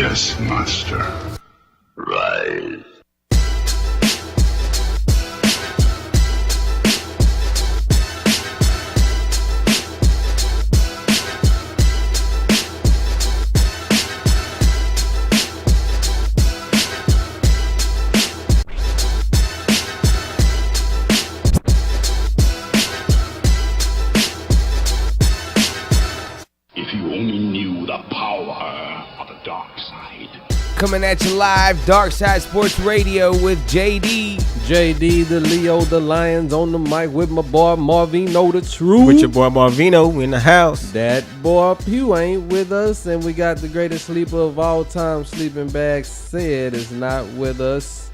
Yes, master. Rise. If you only knew the power of the dark side. Coming at you live, DarkSide Sports Radio with JD. JD, the Leo, the Lions on the mic with my boy Marvino, the True. With your boy Marvino in the house. That boy Pew ain't with us, and we got the greatest sleeper of all time, Sleeping Bag said is not with us.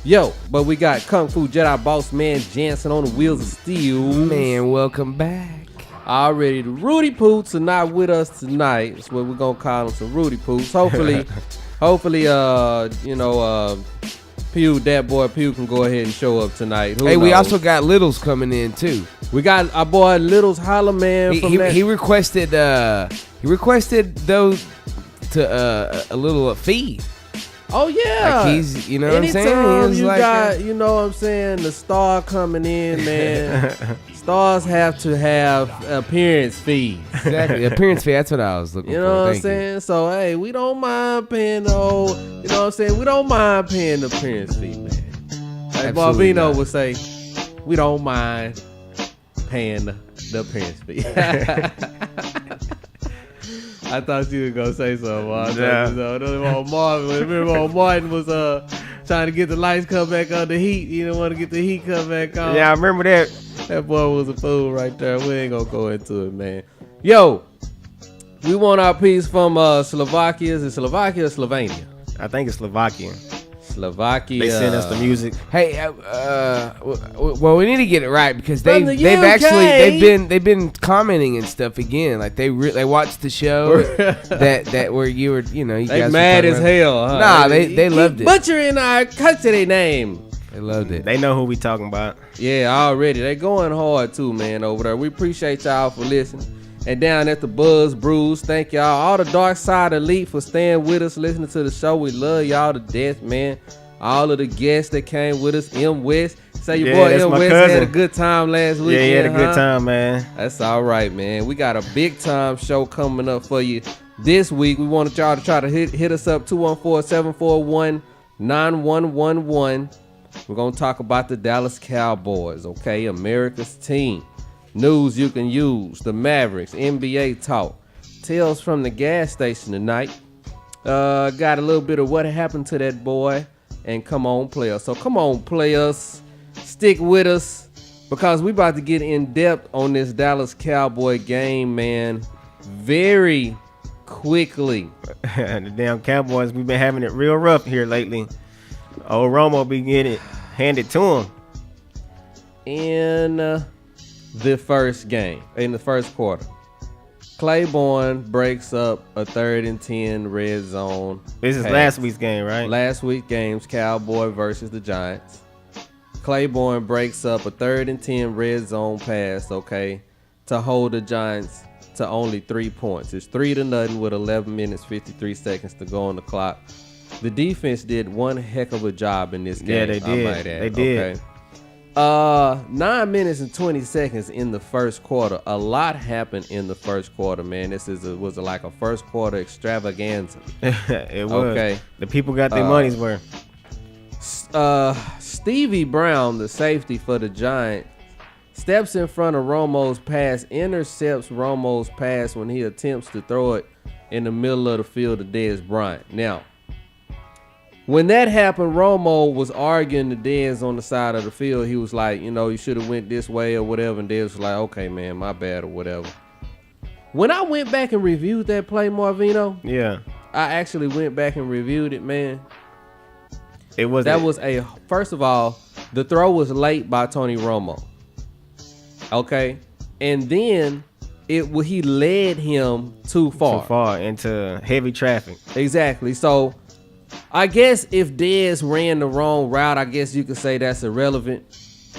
Yo, but we got Kung Fu Jedi boss man Jansen on the wheels of steel. Man, welcome back. Already the Rudy Poots are not with us tonight. That's what we're gonna call them, some Rudy Poots. Hopefully, Pew, that boy Pew can go ahead and show up tonight. Who Hey, we knows? also got Littles coming in too. We got our boy Littles Holla Man from that. He requested those to a little fee. Oh yeah, Like he's, you know what I'm saying? Anytime He's you like got, you know what I'm saying, the star coming in, man. Stars have to have appearance fees. Exactly, appearance fee. That's what I was looking You for. know what I'm Thank you. saying? So hey, we don't mind paying the old, you know what I'm saying? We don't mind paying the appearance fee, man. Like Absolutely Marvino not. would say, we don't mind paying the appearance fee. I thought you were gonna say something. Remember Martin was trying to get the lights come back on the heat. He didn't want to get the heat come back on. Yeah, I remember that. That boy was a fool right there. We ain't gonna go into it, man. Yo, we want our piece from Slovakia. Is it Slovakia or Slovenia? I think it's Slovakian. Slovakia. They sent us the music. Hey, well, we need to get it right because From the they've UK. actually been commenting and stuff again. Like they watched the show that where you were, you know, you They guys were mad talking as about- hell, huh? Nah, they loved it. Butchering our country name. They loved it. They know who we talking about. Yeah, already. They going hard too, man, over there. We appreciate y'all for listening. And down at the Buzz Brews, thank y'all. All the Dark Side Elite for staying with us, listening to the show. We love y'all to death, man. All of the guests that came with us. M. West. Say your boy that's M. my West cousin. had a good time last weekend. Yeah, he had a good huh? time, man. That's all right, man. We got a big time show coming up for you this week. We wanted y'all to try to hit us up 214-741-9111. We're going to talk about the Dallas Cowboys, okay? America's team. News you can use. The Mavericks. NBA talk. Tales from the gas station tonight. Got a little bit of what happened to that boy. And come on, players. So come on, players. Stick with us. Because we about to get in depth on this Dallas Cowboy game, man. Very quickly. The damn Cowboys, we've been having it real rough here lately. Old Romo be getting it handed to him. In the first game, in the first quarter, Claiborne breaks up a 3rd and 10 red zone. This is pass. last week's game, right? Last week's games, Cowboy versus the Giants. Claiborne breaks up a 3rd and 10 red zone pass, okay, to hold the Giants to only 3 points. It's 3-0 with 11 minutes, 53 seconds to go on the clock. The defense did one heck of a job in this game. Yeah, they did. I might add, They did. Okay. 9 minutes and 20 seconds in the first quarter. A lot happened in the first quarter, man. This was like a first quarter extravaganza. It was. Okay. The people got their money's worth. Stevie Brown, the safety for the Giants, steps in front of Romo's pass, intercepts Romo's pass when he attempts to throw it in the middle of the field to Dez Bryant. Now, when that happened, Romo was arguing to Dez on the side of the field. He was like, you know, you should have went this way or whatever. And Dez was like, okay, man, my bad or whatever. When I went back and reviewed that play, Marvino, Yeah. I actually went back and reviewed it, man. It was. First of all, the throw was late by Tony Romo. Okay. And then he led him too far. Too far into heavy traffic. Exactly. So I guess if Dez ran the wrong route, I guess you could say that's irrelevant.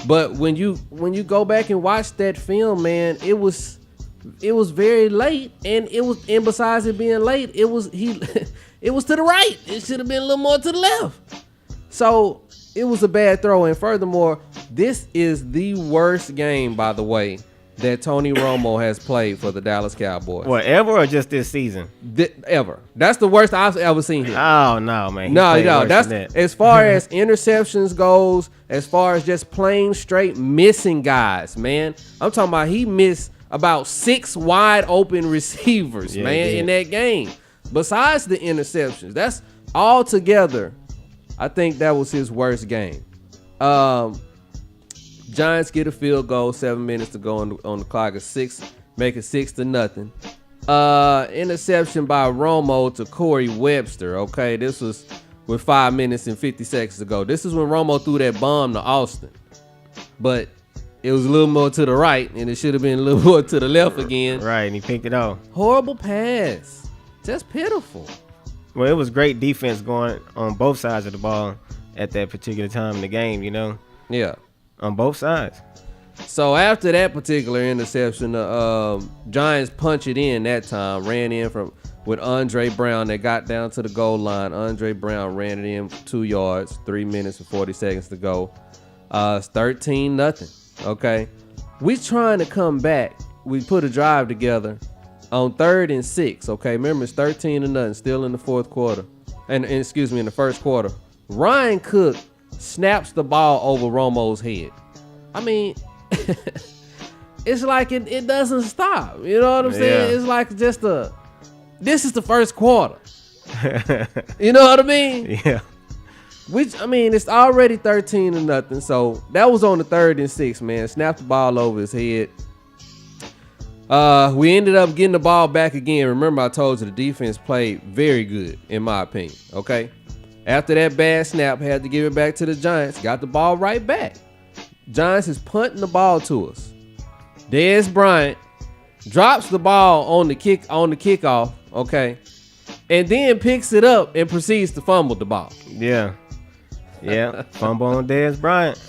But when you go back and watch that film, man, it was very late, and besides it being late, it It was to the right. It should have been a little more to the left. So it was a bad throw. And furthermore, this is the worst game, by the way, that Tony Romo has played for the Dallas Cowboys. What, ever or just this season? Ever. That's the worst I've ever seen him. Oh no, man. He No, played worse that's than that. as far as interceptions goes, as far as just plain straight missing guys, man. I'm talking about he missed about 6 wide open receivers, Yeah, man, he in did. that game. Besides the interceptions, that's all together. I think that was his worst game. Giants get a field goal, 7 minutes to go on the clock. Make it 6-0. Interception by Romo to Corey Webster. Okay, this was with 5 minutes and 50 seconds to go. This is when Romo threw that bomb to Austin, but it was a little more to the right, and it should have been a little more to the left again. Right, and he picked it off. Horrible pass, just pitiful. Well, it was great defense going on both sides of the ball at that particular time in the game, you know, Yeah. on both sides. So after that particular interception, the Giants punch it in that time. Ran in with Andre Brown. They got down to the goal line. Andre Brown ran it in for 2 yards. 3 minutes and 40 seconds to go. It's 13-0. Okay, we trying to come back. We put a drive together on 3rd and 6. Okay, remember it's 13-0. Still in the fourth quarter, and excuse me, in the first quarter. Ryan Cook snaps the ball over Romo's head. I mean, it's like it doesn't stop. You know what I'm saying? Yeah. It's like just this is the first quarter. You know what I mean? Yeah. It's already 13-0. So that was on the 3rd and 6, man. Snapped the ball over his head. We ended up getting the ball back again. Remember, I told you the defense played very good, in my opinion. Okay. After that bad snap, had to give it back to the Giants. Got the ball right back. Giants is punting the ball to us. Dez Bryant drops the ball on the kickoff, okay, and then picks it up and proceeds to fumble the ball. Yeah. Yeah. Fumble on Dez Bryant.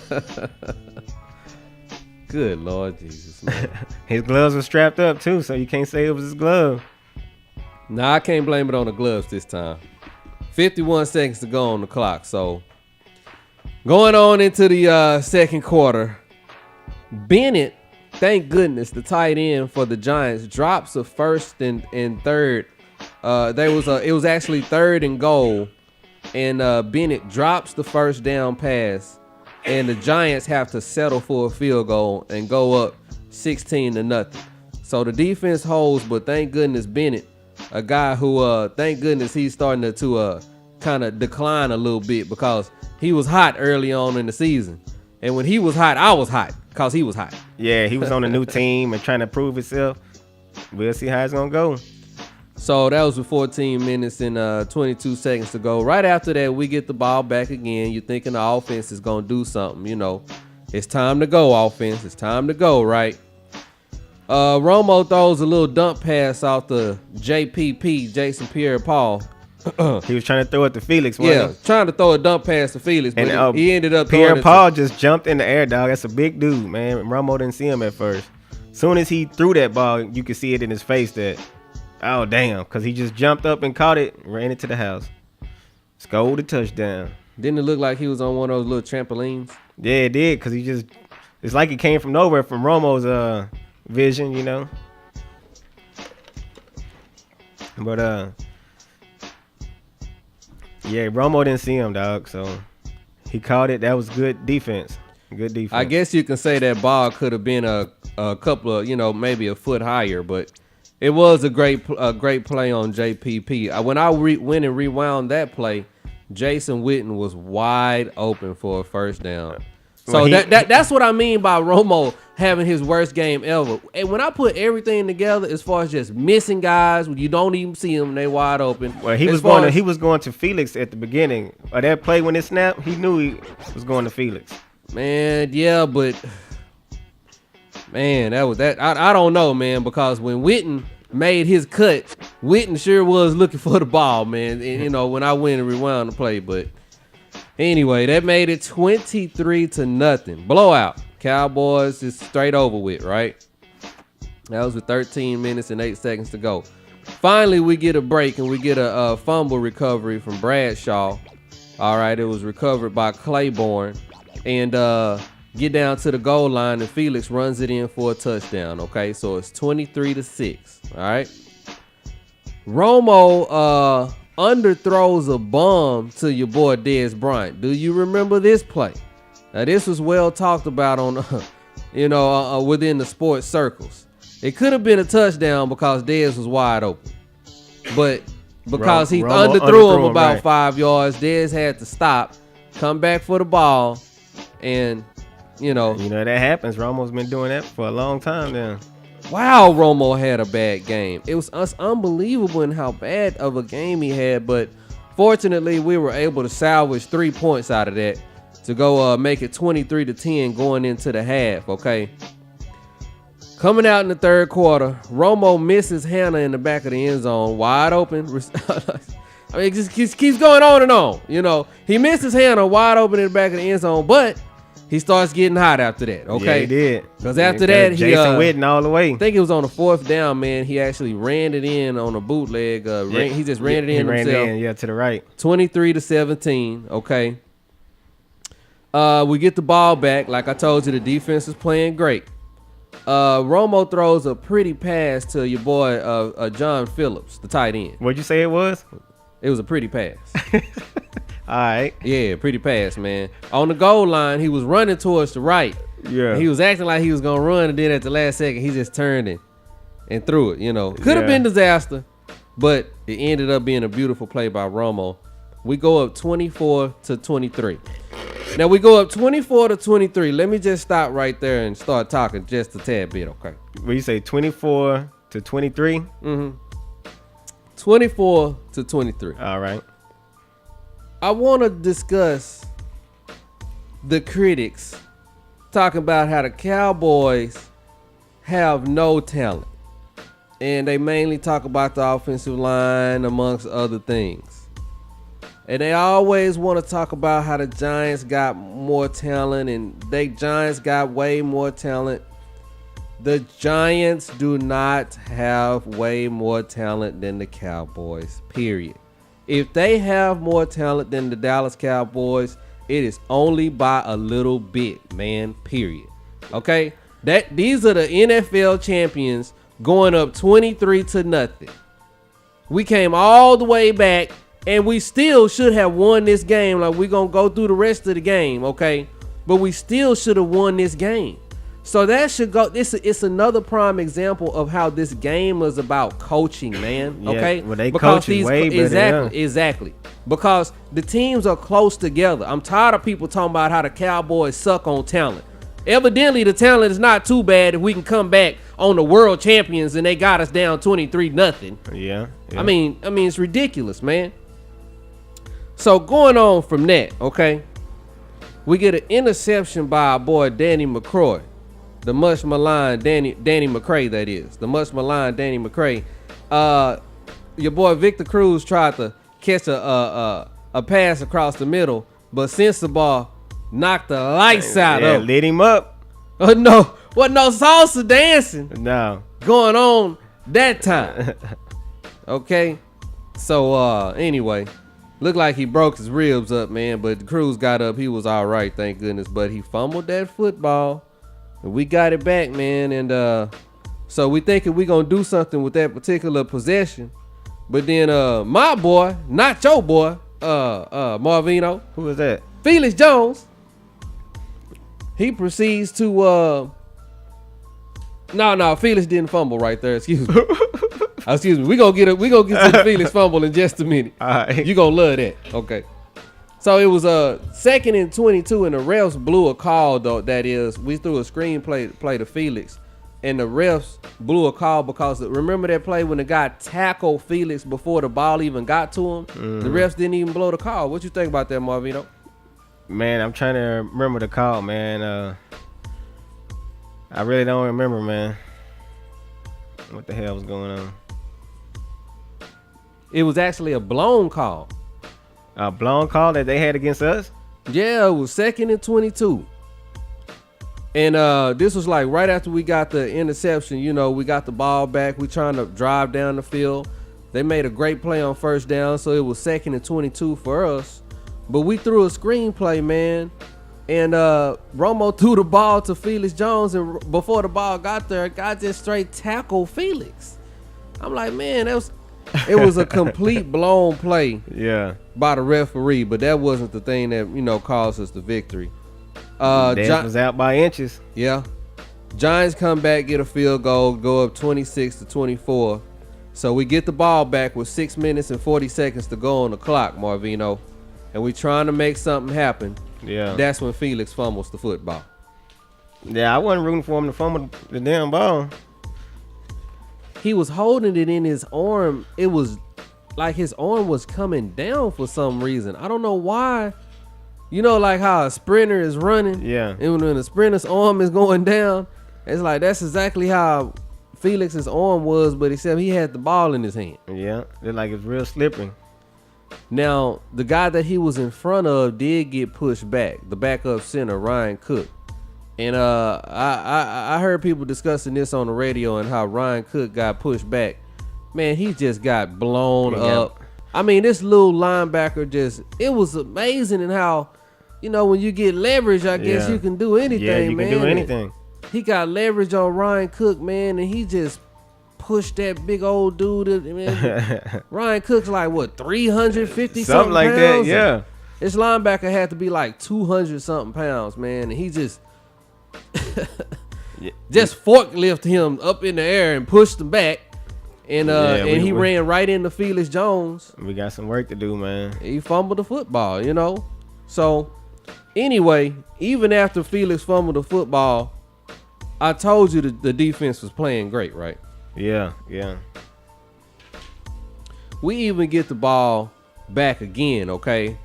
Good Lord Jesus, man. His gloves were strapped up too, so you can't say it was his glove. Nah, I can't blame it on the gloves this time. 51 seconds to go on the clock. So going on into the second quarter, Bennett, thank goodness, the tight end for the Giants, drops a 1st and 3rd. It was actually 3rd and goal, and Bennett drops the first down pass, and the Giants have to settle for a field goal and go up 16-0. So the defense holds, but thank goodness Bennett, a guy who thank goodness he's starting to kind of decline a little bit, because he was hot early on in the season, and when he was hot, I was hot because he was hot. Yeah, he was on a new team and trying to prove himself. We'll see how it's gonna go. So that was with 14 minutes and 22 seconds to go. Right after that, we get the ball back again. You're thinking the offense is gonna do something, you know. It's time to go, offense. It's time to go, right? Romo throws a little dump pass off the JPP, Jason Pierre-Paul. He was trying to throw it to Felix. Yeah, trying to throw a dump pass to Felix, but And he ended up throwing it Pierre-Paul just jumped in the air, dog. That's a big dude, man. Romo didn't see him at first. Soon as he threw that ball, you could see it in his face that, oh, damn, because he just jumped up and caught it, ran it to the house. Scored a touchdown. Didn't it look like he was on one of those little trampolines? Yeah, it did, because it's like it came from nowhere from Romo's vision, you know. But, yeah, Romo didn't see him, dog, so he caught it. That was good defense. Good defense. I guess you can say that ball could have been a couple of, maybe a foot higher, but it was a great play on JPP. When I went and rewound that play, Jason Witten was wide open for a first down. So that's what I mean by Romo having his worst game ever. And when I put everything together, as far as just missing guys, you don't even see them, they wide open. Well, he was going to Felix at the beginning of that play when it snapped. He knew he was going to Felix. Man, yeah, but man, that was that. I don't know, man, because when Witten made his cut, Witten sure was looking for the ball, man. And, when I went and rewound the play, but anyway, that made it 23-0. Blowout. Cowboys is straight over with, right? That was with 13 minutes and 8 seconds to go. Finally, we get a break and we get a fumble recovery from Bradshaw. All right, it was recovered by Claiborne. And get down to the goal line, and Felix runs it in for a touchdown. Okay, so it's 23-6. All right. Romo underthrows a bomb to your boy Dez Bryant. Do you remember this play? Now, this was well talked about on, within the sports circles. It could have been a touchdown because Dez was wide open, but because he underthrew him about 5 yards, Dez had to stop, come back for the ball, and that happens. Romo's been doing that for a long time now. Wow, Romo had a bad game. It was unbelievable in how bad of a game he had, but fortunately, we were able to salvage 3 points out of that to go make it 23-10 going into the half, okay? Coming out in the third quarter, Romo misses Hannah in the back of the end zone, wide open. I mean, it just keeps going on and on. He misses Hannah wide open in the back of the end zone, but he starts getting hot after that, okay? Yeah, he did. Because after that, Jason Witten all the way. I think it was on the fourth down, man. He actually ran it in on a bootleg. He just ran it in himself. Ran it in, to the right. 23-17, okay? We get the ball back. Like I told you, the defense is playing great. Romo throws a pretty pass to your boy John Phillips, the tight end. What'd you say it was? It was a pretty pass. All right. Yeah, pretty pass, man. On the goal line, he was running towards the right. Yeah. He was acting like he was going to run, and then at the last second, he just turned and threw it, Could have been disaster, but it ended up being a beautiful play by Romo. We go up 24-23. Now, we go up 24-23. Let me just stop right there and start talking just a tad bit, okay? What you say, 24-23? Mm-hmm. 24-23. All right. I want to discuss the critics talking about how the Cowboys have no talent. And they mainly talk about the offensive line amongst other things. And they always want to talk about how the Giants got more talent and Giants got way more talent. The Giants do not have way more talent than the Cowboys, period. If they have more talent than the Dallas Cowboys, it is only by a little bit, man, period. Okay? These are the NFL champions going up 23-0. We came all the way back, and we still should have won this game. Like, we're going to go through the rest of the game, okay? But we still should have won this game. So that should go. It's another prime example of how this game is about coaching, man. Okay, well, they coaching way better. Exactly. Because the teams are close together. I'm tired of people talking about how the Cowboys suck on talent. Evidently, the talent is not too bad if we can come back on the world champions and they got us down 23-0. Yeah. I mean, it's ridiculous, man. So going on from that, okay, we get an interception by our boy Danny McCroy. The much maligned Danny McCray, that is. The much maligned Danny McCray. Your boy Victor Cruz tried to catch a pass across the middle, but Sensabaugh knocked the lights out of him. Lit him up. Oh, no. Wasn't no salsa dancing No. going on that time. Okay? So, anyway, looked like he broke his ribs up, man, but Cruz got up. He was all right, thank goodness, but he fumbled that football. We got it back, man, and so we thinking we gonna do something with that particular possession. But then my boy, not your boy, Marvino. Who is that? Felix Jones. He proceeds to No, Felix didn't fumble right there. Excuse me. Excuse me. We gonna get to the Felix fumble in just a minute. All right. You gonna love that. Okay. So it was 2nd and 22, and the refs blew a call, though. That is, we threw a screen play to Felix, and the refs blew a call because remember that play when the guy tackled Felix before the ball even got to him? Mm-hmm. The refs didn't even blow the call. What you think about that, Marvino? Man, I'm trying to remember the call, man. I really don't remember, man. What the hell was going on? It was actually a blown call. A blown call that they had against us? Yeah, it was 2nd and 22. And this was like right after we got the interception. You know, we got the ball back. We trying to drive down the field. They made a great play on first down, so it was 2nd and 22 for us. But we threw a screenplay, man. And Romo threw the ball to Felix Jones, and before the ball got there, guy just straight tackled Felix. I'm like, man, it was a complete blown play by the referee, but that wasn't the thing that, you know, caused us the victory. Was out by inches. Yeah. Giants come back, get a field goal, go up 26-24. So we get the ball back with 6 minutes and 40 seconds to go on the clock, Marvino. And we trying to make something happen. Yeah. That's when Felix fumbles the football. Yeah, I wasn't rooting for him to fumble the damn ball. He was holding it in his arm. It was like his arm was coming down for some reason. I don't know why. You know, like how a sprinter is running. Yeah. And when the sprinter's arm is going down, it's like that's exactly how Felix's arm was, but except he had the ball in his hand. Yeah. It's like it's real slippery. Now, the guy that he was in front of did get pushed back, the backup center, Ryan Cook. And I heard people discussing this on the radio and how Ryan Cook got pushed back. Man, he just got blown up. I mean, this little linebacker it was amazing in how, you know, when you get leverage, I guess you can do anything, man. Yeah, you can do anything. And he got leverage on Ryan Cook, man, and he just pushed that big old dude. Man. Ryan Cook's like, what, 350 something like pounds? That, yeah. This linebacker had to be like 200 something pounds, man, and he just forklift him up in the air and pushed him back. And he ran right into Felix Jones. We got some work to do, man. He fumbled the football, you know. So, anyway, even after Felix fumbled the football, I told you the defense was playing great, right? Yeah, yeah. We even get the ball back again, okay?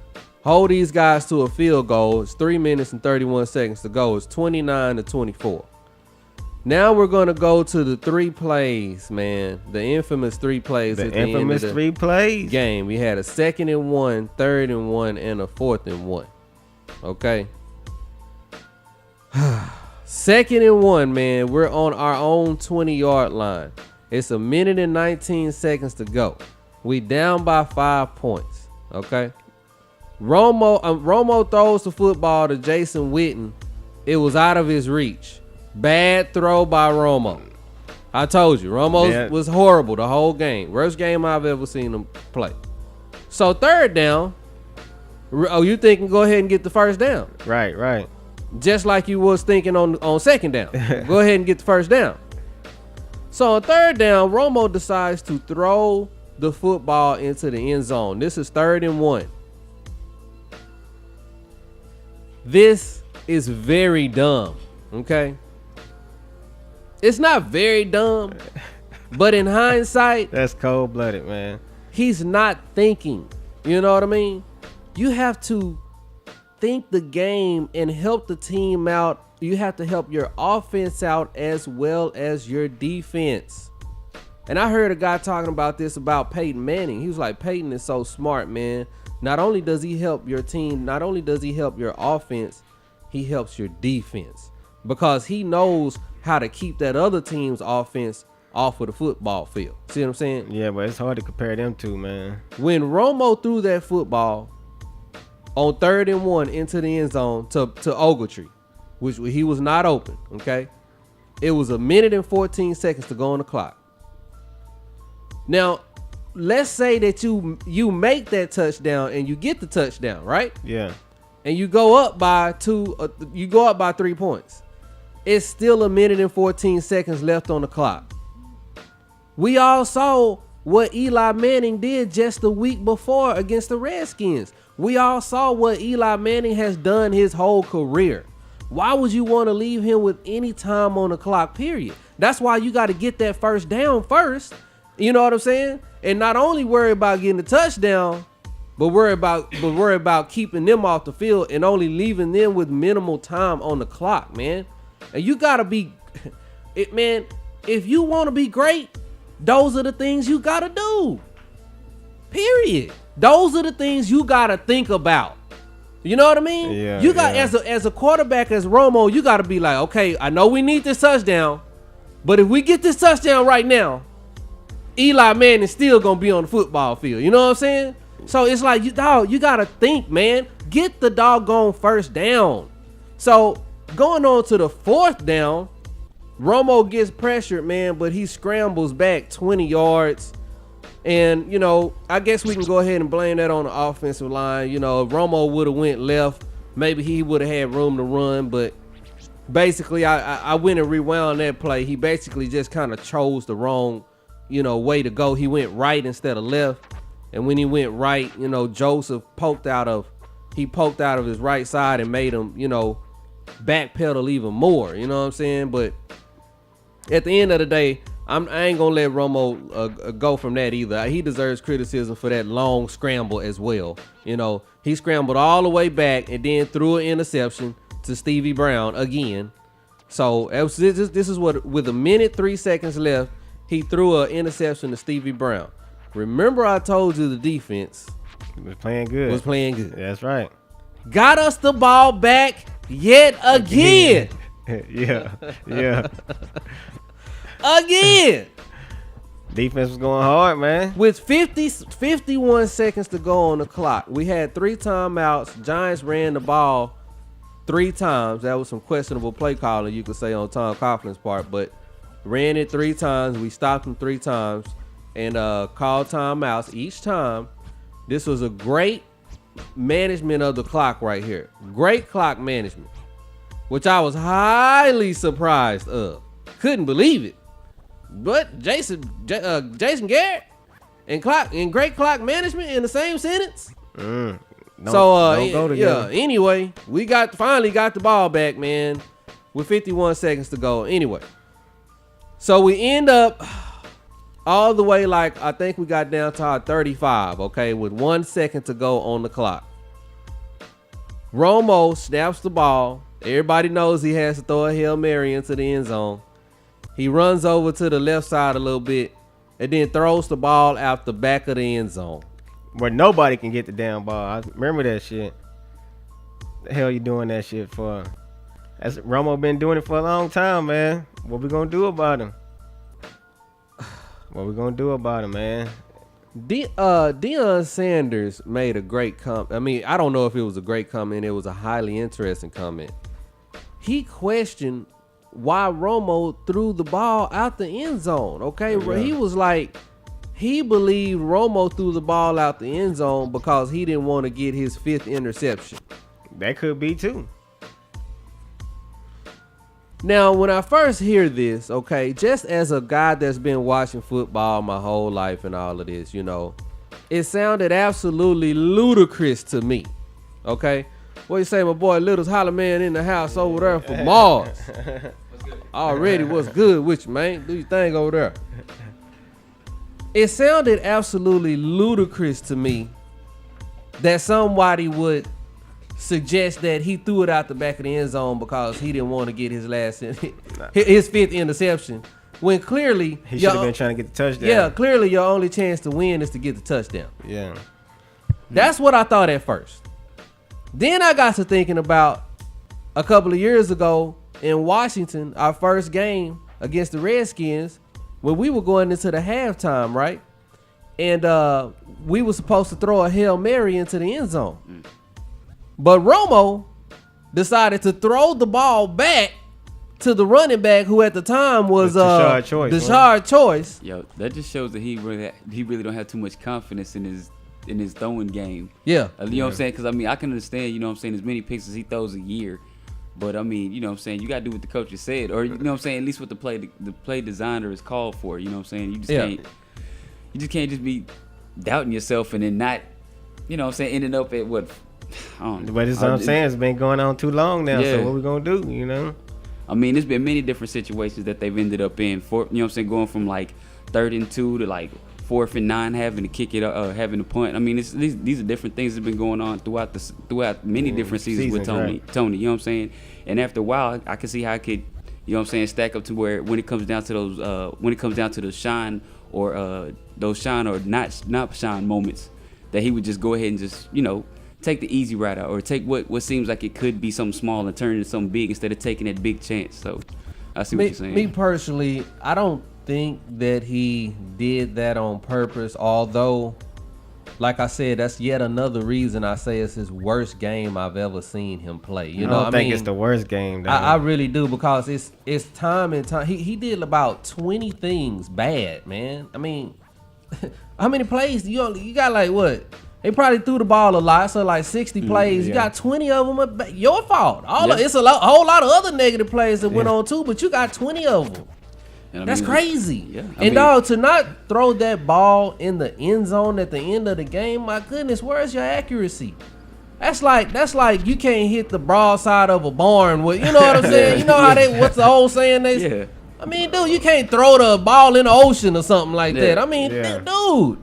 Hold these guys to a field goal. It's 3 minutes and 31 seconds to go. It's 29-24. Now we're going to go to the 3 plays, man. The infamous 3 plays. The infamous 3 plays game. We had a 2nd and 1, 3rd and 1, and a 4th and 1. Okay. 2nd and 1, man. We're on our own 20-yard line. It's 1 minute and 19 seconds to go. We down by 5 points. Okay. Romo throws the football to Jason Witten. It was out of his reach. Bad throw by Romo. I told you, Romo was horrible the whole game. Worst game I've ever seen him play. So 3rd down. Oh, you thinking go ahead and get the 1st down? Right. Just like you was thinking on 2nd down. Go ahead and get the 1st down. So on 3rd down, Romo decides to throw the football into the end zone. This is 3rd and 1. This is very dumb. Okay. It's not very dumb, but in hindsight, that's cold-blooded, man. He's not thinking. You know what I mean? You have to think the game and help the team out. You have to help your offense out as well as your defense. And I heard a guy talking about this about Peyton Manning. He was like, Peyton is so smart, man. Not only does he help your team, not only does he help your offense, he helps your defense. Because he knows how to keep that other team's offense off of the football field. See what I'm saying? Yeah, but it's hard to compare them two, man. When Romo threw that football on 3rd and 1 into the end zone to Ogletree, which he was not open, okay? It was 1 minute and 14 seconds to go on the clock. Now, let's say that you make that touchdown and you get the touchdown, right? Yeah. And you go up by 3 points. It's still 1 minute and 14 seconds left on the clock. We all saw what Eli Manning did just the week before against the Redskins. We all saw what Eli Manning has done his whole career. Why would you want to leave him with any time on the clock, period? That's why you got to get that 1st down first. You know what I'm saying? And not only worry about getting the touchdown, but worry about keeping them off the field and only leaving them with minimal time on the clock, man. And you gotta be man, if you want to be great, those are the things you gotta do. Period. Those are the things you gotta think about. You know what I mean? Yeah, You got yeah. as a quarterback, as Romo, you got to be like, okay, I know we need this touchdown, but if we get this touchdown right now, Eli Manning still gonna be on the football field. You know what I'm saying? So it's like, you gotta think, man. Get the doggone first down. So going on to the fourth down, Romo gets pressured, man, but he scrambles back 20 yards. And, you know, I guess we can go ahead and blame that on the offensive line. You know, if Romo would have went left, maybe he would have had room to run. But basically, I went and rewound that play. He basically just kind of chose the wrong, you know, way to go. He went right instead of left. And when he went right, you know, Joseph poked out of his right side and made him, you know, backpedal even more. You know what I'm saying? But at the end of the day, I ain't gonna let Romo go from that either. He deserves criticism for that long scramble as well. You know, he scrambled all the way back and then threw an interception to Stevie Brown again. So this is what, with a minute 3 seconds left, he threw an interception to Stevie Brown. Remember, I told you the defense was playing good. That's right. Got us the ball back yet again. yeah. Again. Defense was going hard, man. With 51 seconds to go on the clock, we had 3 timeouts. Giants ran the ball 3 times. That was some questionable play calling, you could say, on Tom Coughlin's part, but ran it 3 times. We stopped them 3 times and called timeouts each time. This was a great management of the clock right here. Great clock management, which I was highly surprised of. Couldn't believe it. But Jason Garrett and great clock management in the same sentence. Don't go together. Anyway, we finally got the ball back, man, with 51 seconds to go. Anyway, so we end up all the way, like, I think we got down to our 35, okay, with 1 second to go on the clock. Romo snaps the ball. Everybody knows he has to throw a Hail Mary into the end zone. He runs over to the left side a little bit and then throws the ball out the back of the end zone, where nobody can get the damn ball. I remember that shit. The hell you doing that shit for? That's Romo been doing it for a long time, man. What we gonna do about him? Man? Deion Sanders made a great comment. I mean, I don't know if it was a great comment. It was a highly interesting comment. He questioned why Romo threw the ball out the end zone. Okay, yeah. He was like, he believed Romo threw the ball out the end zone because he didn't want to get his 5th interception. That could be too. Now, when I first hear this, okay, just as a guy that's been watching football my whole life and all of this, you know, it sounded absolutely ludicrous to me. Okay, what you say, my boy Little's holler man in the house over there for Mars? Already, what's good with you, man? Do your thing over there. It sounded absolutely ludicrous to me that somebody would suggest that he threw it out the back of the end zone because he didn't want to get his 5th interception, when clearly he should have been trying to get the touchdown. Yeah, clearly your only chance to win is to get the touchdown. Yeah. That's what I thought at first. Then I got to thinking about a couple of years ago in Washington, our first game against the Redskins, when we were going into the halftime, right? And we were supposed to throw a Hail Mary into the end zone. But Romo decided to throw the ball back to the running back, who at the time was Tashard Choice. Yo, that just shows that he really don't have too much confidence in his throwing game. Yeah. You know what I'm saying? Because, I mean, I can understand, you know what I'm saying, as many picks as he throws a year. But, I mean, you know what I'm saying, you got to do what the coach has said. Or, you know what I'm saying, at least what the play designer is called for. You know what I'm saying? You just can't just be doubting yourself and then not, you know what I'm saying, ending up at what? I don't know. But it's what I'm saying, it's been going on too long now. Yeah. So what we gonna do, you know? I mean, there's been many different situations that they've ended up in. You know what I'm saying, going from like 3rd and 2 to like 4th and 9, having to kick it, having to punt. I mean, these are different things that have been going on throughout many different seasons with Tony. Right. Tony, you know what I'm saying? And after a while, I can see how I could, you know what I'm saying, stack up to where when it comes down to those shine or not shine moments, that he would just go ahead and just, you know, take the easy route out, or take what seems like it could be something small and turn it into something big instead of taking that big chance. So I see what you're saying. Me personally, I don't think that he did that on purpose, although, like I said, that's yet another reason I say it's his worst game I've ever seen him play. You know what I mean? I don't think it's the worst game. I really do, because it's time and time. He did about 20 things bad, man. I mean, how many plays you got? Like what? They probably threw the ball a lot, so like 60 plays. You got 20 of them. Your fault. It's a whole lot of other negative plays that went on too, but you got 20 of them. That's crazy. Yeah, and dog, to not throw that ball in the end zone at the end of the game, my goodness, where's your accuracy? That's like you can't hit the broadside of a barn with, you know what I'm saying? You know how what's the old saying? I mean, dude, you can't throw the ball in the ocean or something like that. I mean, dude.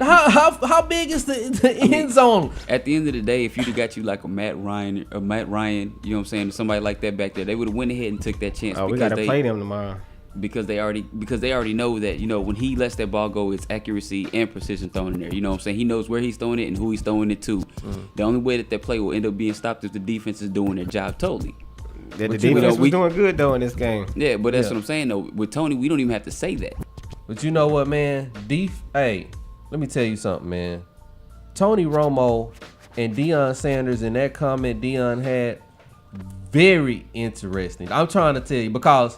How big is the end zone? At the end of the day, if you'd have got you like a Matt Ryan, you know what I'm saying, somebody like that back there, they would have went ahead and took that chance. Oh, we gotta play them tomorrow. Because they already know that, you know, when he lets that ball go, it's accuracy and precision thrown in there. You know what I'm saying? He knows where he's throwing it and who he's throwing it to. The only way that play will end up being stopped is the defense is doing their job totally. The defense was doing good though in this game. Yeah, but that's what I'm saying though. With Tony, we don't even have to say that. But you know what, man? Hey, let me tell you something, man. Tony Romo and Deion Sanders, in that comment Deion had, very interesting. I'm trying to tell you, because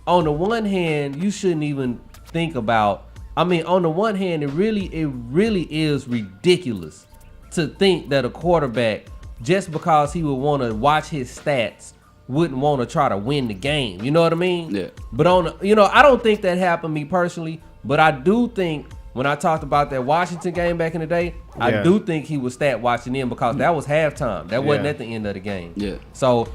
on the one hand, you shouldn't even think about, on the one hand, it really is ridiculous to think that a quarterback, just because he would want to watch his stats, wouldn't want to try to win the game. You know what I mean? Yeah. But I don't think that happened, me personally, but I do think, when I talked about that Washington game back in the day, I do think he was stat watching in, because that was halftime. That wasn't at the end of the game. Yeah. So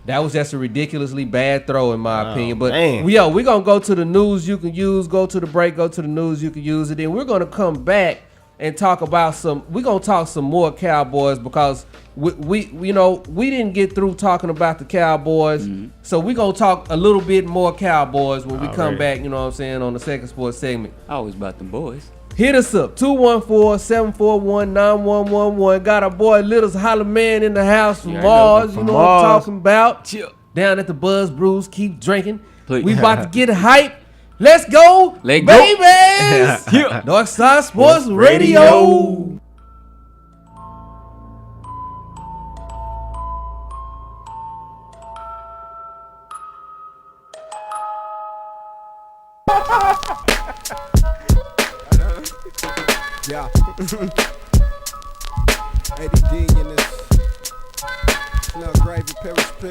that was just a ridiculously bad throw in my opinion. But we're going to go to the news you can use, go to the break, go to the news you can use, and then we're going to come back and talk about we're going to talk some more Cowboys, because we didn't get through talking about the Cowboys. So we're going to talk a little bit more Cowboys when we come back, you know what I'm saying, on the second sports segment. Always about them boys. Hit us up, 214-741-9111. Got our boy Little's Holler Man in the house from Mars. You know what I'm talking about. Chill. Down at the Buzz Brews, keep drinking. Please. We about to get hype. Let's go, babies. DarkSide Sports Radio. Yeah. ADD in this. Snug gravy, Paris P.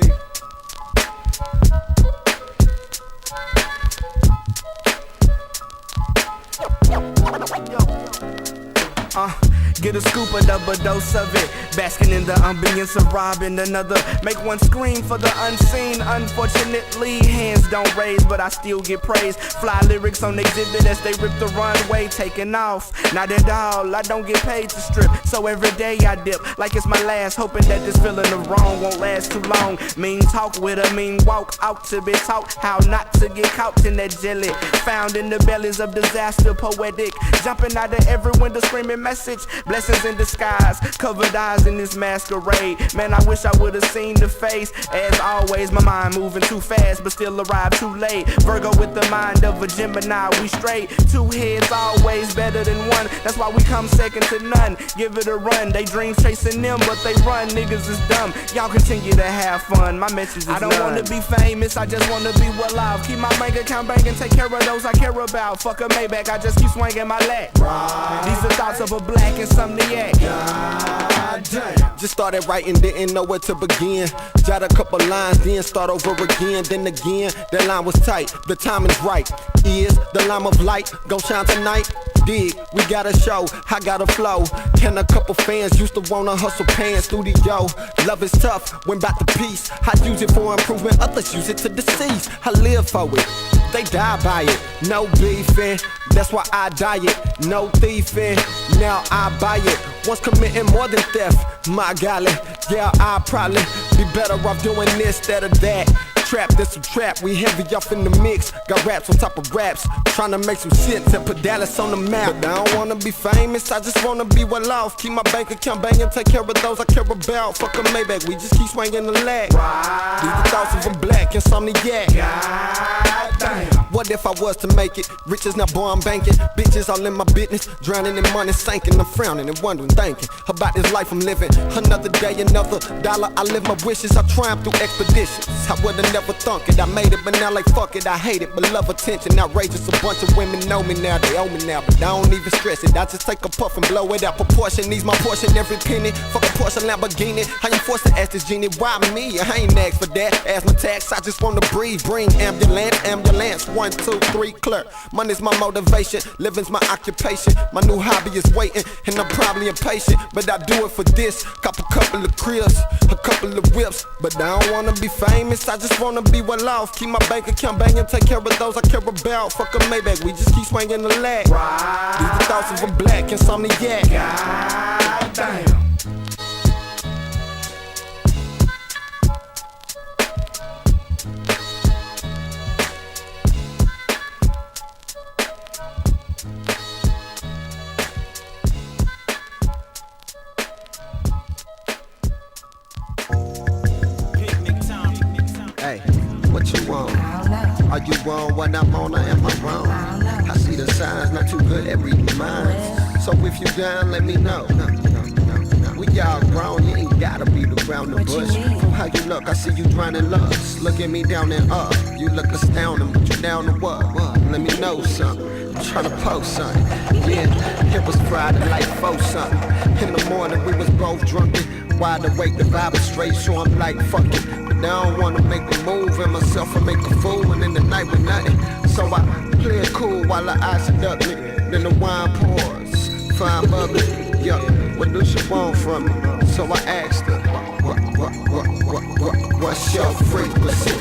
Get a scoop, a double dose of it. Basking in the ambience of robbing another. Make one scream for the unseen. Unfortunately, hands don't raise, but I still get praise. Fly lyrics on exhibit as they rip the runway, taking off. Not at all, I don't get paid to strip. So every day I dip like it's my last, hoping that this feeling of wrong won't last too long. Mean talk with a mean walk out to be taught how not to get caught in that jelly. Found in the bellies of disaster, poetic. Jumping out of every window screaming message. Blessings in disguise, covered eyes in this masquerade. Man, I wish I would've seen the face. As always, my mind moving too fast, but still arrived too late. Virgo with the mind of a Gemini, we straight. Two heads always better than one. That's why we come second to none. Give it a run. They dreams chasing them, but they run. Niggas is dumb. Y'all continue to have fun. My message is I don't wanna be famous, I just wanna be well off. Keep my bank account banging, take care of those I care about. Fuck a Maybach, I just keep swinging my leg. Right. These are thoughts of a black insomniac. God damn. Just started writing, didn't know where to begin. Jot a couple lines, then start over again. Then again, that line was tight, the timing's right. Is the line of light gon' shine tonight? Dig, we got a show, I got a flow. And a couple fans used to wanna hustle pants studio. Love is tough, when back to peace. I use it for improvement, others use it to decease. I live for it, they die by it. No beefing, that's why I diet. No thieving, now I buy it. Once committing more than theft, my golly. Yeah, I'll probably be better off doing this instead of that. trap, this some trap. We heavy off in the mix. Got raps on top of raps. Trying to make some sense and put Dallas on the map. But I don't wanna be famous, I just wanna be well off. Keep my bank account banging, take care of those I care about. Fuck a Maybach, we just keep swinging the leg. These the thoughts of a black insomniac. God damn. What if I was to make it? Riches now, boy, I'm banking. Bitches all in my business. Drowning in money, sinking. I'm frowning and wondering, thinking about this life I'm living. Another day, another dollar. I live my wishes. I triumph through expeditions. I would've never thunk it. I made it, but now like fuck it. I hate it, but love attention. Outrageous. A bunch of women know me now. They owe me now, but I don't even stress it. I just take a puff and blow it out proportion. Needs my portion every penny. Fuck a Porsche Lamborghini. I ain't forced to ask this genie why me. I ain't asked for that. Ask my tax. I just wanna breathe. Bring ambulance, ambulance. 1, 2, 3, clear. Money's my motivation. Living's my occupation. My new hobby is waiting, and I'm probably impatient, but I do it for this. Cop a couple of cribs, a couple of whips, but I don't wanna be famous. I just wanna be well off. Keep my bank account banging, take care of those I care about. Fuck a Maybach, we just keep swinging the leg. These the thoughts of a black insomniac. God damn. Hey, what you want? Are you wrong when I'm on or am I wrong? I see the signs, not too good at reading minds. So if you down, let me know. We all grown, you ain't gotta beat around the bush. From how you look, I see you drowning lust. Look at me down and up. You look astounding, but you down to what? Let me know something. I'm tryna post something. Yeah, it was Friday like 4 something. In the morning we was both drunken. Wide awake, the vibe is straight, so I'm like, fuck it. But I don't wanna make a move in myself and make a fool, and in the night with nothing. So I play it cool while the eyes seduct me. Then the wine pours, fine bubbly. Yo, what do she want from me? So I asked her, what's your frequency?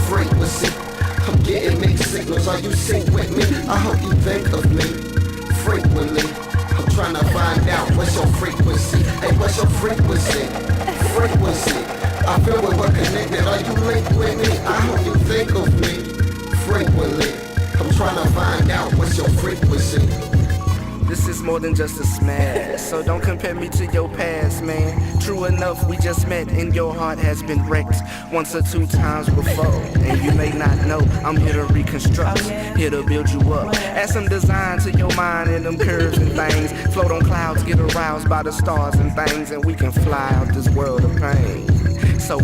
Frequency. I'm getting mixed signals, are you sync with me? I hope you think of me frequently. I'm tryna find out what's your frequency. Hey, what's your frequency? Frequency. I feel we're connected. Are you linked with me? I hope you think of me frequently. I'm tryna find out what's your frequency. This is more than just a smash, so don't compare me to your past, man. True enough, we just met and your heart has been wrecked 1 or 2 times before. And you may not know, I'm here to reconstruct, here to build you up. Add some design to your mind and them curves and things. Float on clouds, get aroused by the stars and things, and we can fly out this world of pain. So,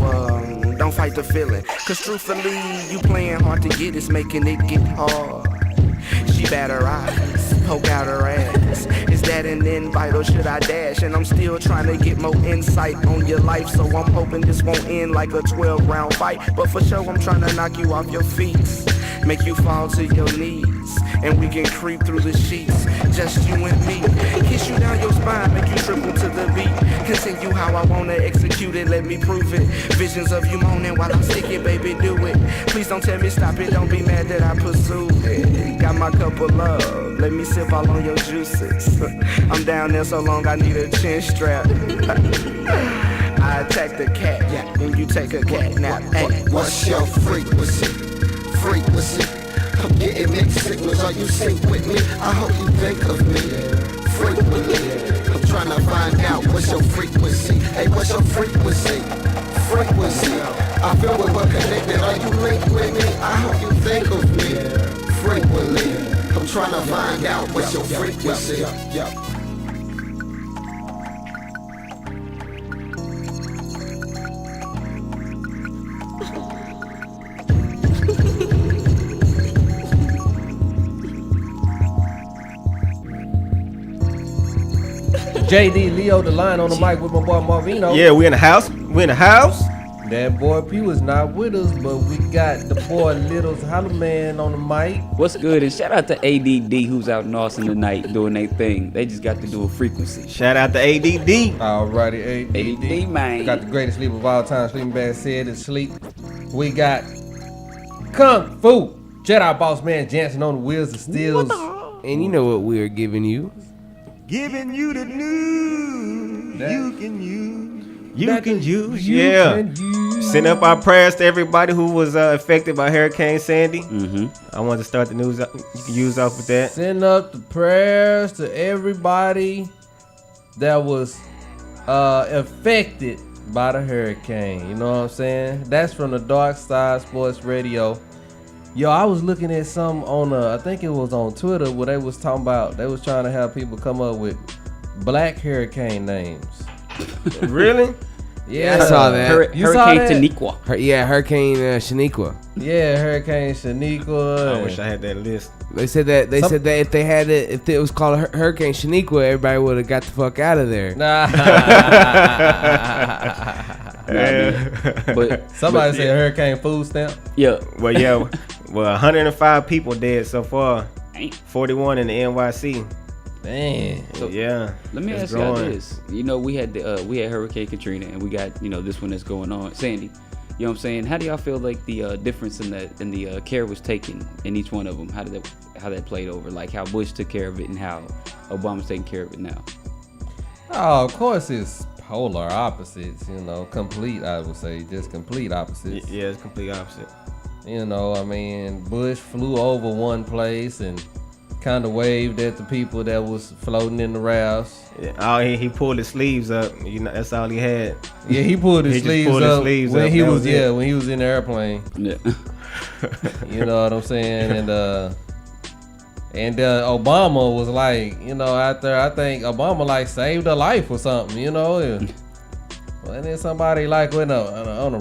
don't fight the feeling, cause truthfully, you playing hard to get, it's making it get hard. She bat her eyes, poke out her ass. Is that an invite or should I dash? And I'm still trying to get more insight on your life, so I'm hoping this won't end like a 12-round fight. But for sure I'm trying to knock you off your feet, make you fall to your knees, and we can creep through the sheets, just you and me. Kiss you down your spine, make you triple to the beat. Continue how I wanna execute it, let me prove it. Visions of you moaning while I stick it, baby, do it. Please don't tell me stop it, don't be mad that I pursued it. Got my cup of love, let me sip all on your juices. I'm down there so long I need a chin strap. I attack the cat, and you take a cat nap. Hey, what's your frequency? Frequency. I'm getting mixed signals, are you sync with me? I hope you think of me frequently. I'm trying to find out what's your frequency. Hey, what's your frequency? Frequency. I feel we're connected, are you linked with me? I hope you think of me frequently. I'm trying to find out what's your frequency. JD Leo the line on the mic with my boy Marvino. Yeah, we in the house. We in the house. That boy P was not with us, but we got the boy Little's Holla Man on the mic. What's good? And shout out to ADD who's out in Austin tonight doing their thing. They just got to do a frequency. Shout out to ADD. Alrighty, ADD, man. Got the greatest sleep of all time. Sleeping Bag said it's sleep. We got Kung Fu Jedi Boss Man Jansen on the wheels of steels. And you know what we're giving you? Giving you the news That you can use. You can use, you yeah. can use. Send up our prayers to everybody who was affected by Hurricane Sandy. Mm-hmm. I wanted to start the news. You can use off with that. Send up the prayers to everybody that was affected by the hurricane. You know what I'm saying? That's from the DarkSide Sports Radio. Yo, I was looking at some on I think it was on Twitter where they was talking about they was trying to have people come up with black hurricane names. Really? Yeah, I saw that. You saw Hurricane that? Taniqua. Hurricane Shaniqua. Yeah, Hurricane Shaniqua. I wish I had that list. They said that if they had it, if it was called Hurricane Shaniqua, everybody would have got the fuck out of there. Nah. But Somebody said Hurricane Food Stamp. yeah, Well, 105 people dead so far. Ain't. 41 in the NYC. Man. So, Yeah. let me it's ask y'all growing. this. You know, we had Hurricane Katrina, and we got this one that's going on, Sandy. You know what I'm saying? How do y'all feel like the difference in the care was taken in each one of them? How that played over? Like how Bush took care of it and how Obama's taking care of it now. Oh, of course it's polar opposites, complete, I would say, just complete opposites. Yeah, it's complete opposite. I mean, Bush flew over one place and kind of waved at the people that was floating in the rafts. Yeah, he pulled his sleeves up. That's all he had. Yeah, he pulled his He just sleeves pulled his up sleeves when up, he that was was it. when he was in the airplane. Yeah. You know what I'm saying? And Obama was like, out there, I think Obama like saved a life or something, and then somebody like went on a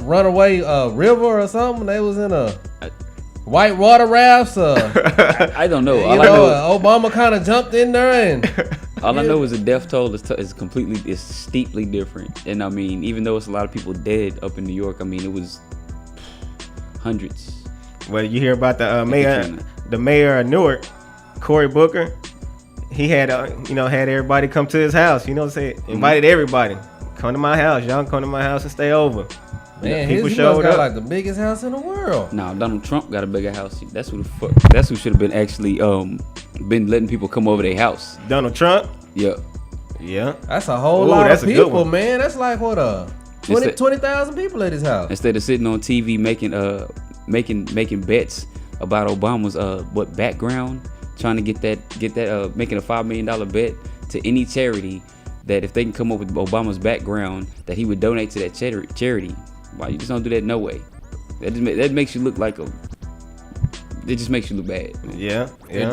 runaway river or something. They was in a white water rafts. I don't know. Obama kind of jumped in there and. All I know is the death toll is steeply different. And I mean, even though it's a lot of people dead up in New York, I mean, it was hundreds. Well, you hear about the mayor of Newark, Cory Booker. He had had everybody come to his house. Invited everybody. Come to my house, y'all. Come to my house and stay over. Man, people he showed got up. like the biggest house in the world. Nah, Donald Trump got a bigger house. That's who should have been actually been letting people come over their house. Donald Trump. Yeah. Yeah. That's a whole Ooh, lot that's of a good people, one. man. That's like what 20,000 people at his house. Instead of sitting on TV making bets about Obama's background, trying to get that making a $5 million bet to any charity that if they can come up with Obama's background that he would donate to that charity. Why you just don't do that? No way. That makes you look like it just makes you look bad. Man. Yeah. It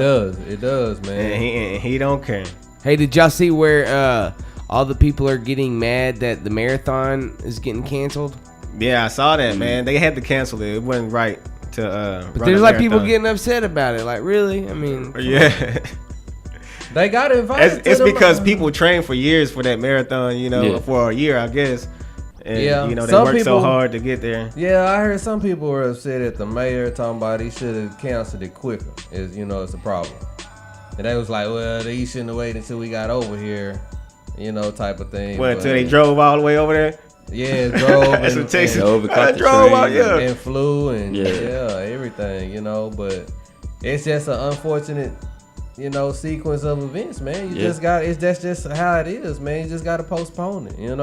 does, man. And he don't care. Hey, did y'all see where all the people are getting mad that the marathon is getting canceled? Yeah, I saw that, man. They had to cancel it. It wasn't right to. But run there's a like people marathon. getting upset about it. Like, really? I mean, Yeah. They got invited. It's to the- because people train for years for that marathon, Yeah. for a year, I guess. And, Yeah. they Some work so people- hard to get there. Yeah, I heard some people were upset at the mayor talking about he should have canceled it quicker. It's a problem. And they was like, well, he shouldn't have waited until we got over here, type of thing. Well, But, until they drove all the way over there. Yeah, drove That's and, what Texas. and overcaught I the drove train. out, yeah. and flew and Yeah. everything, But it's just an unfortunate, sequence of events, man. That's just how it is, man. You just got to postpone it,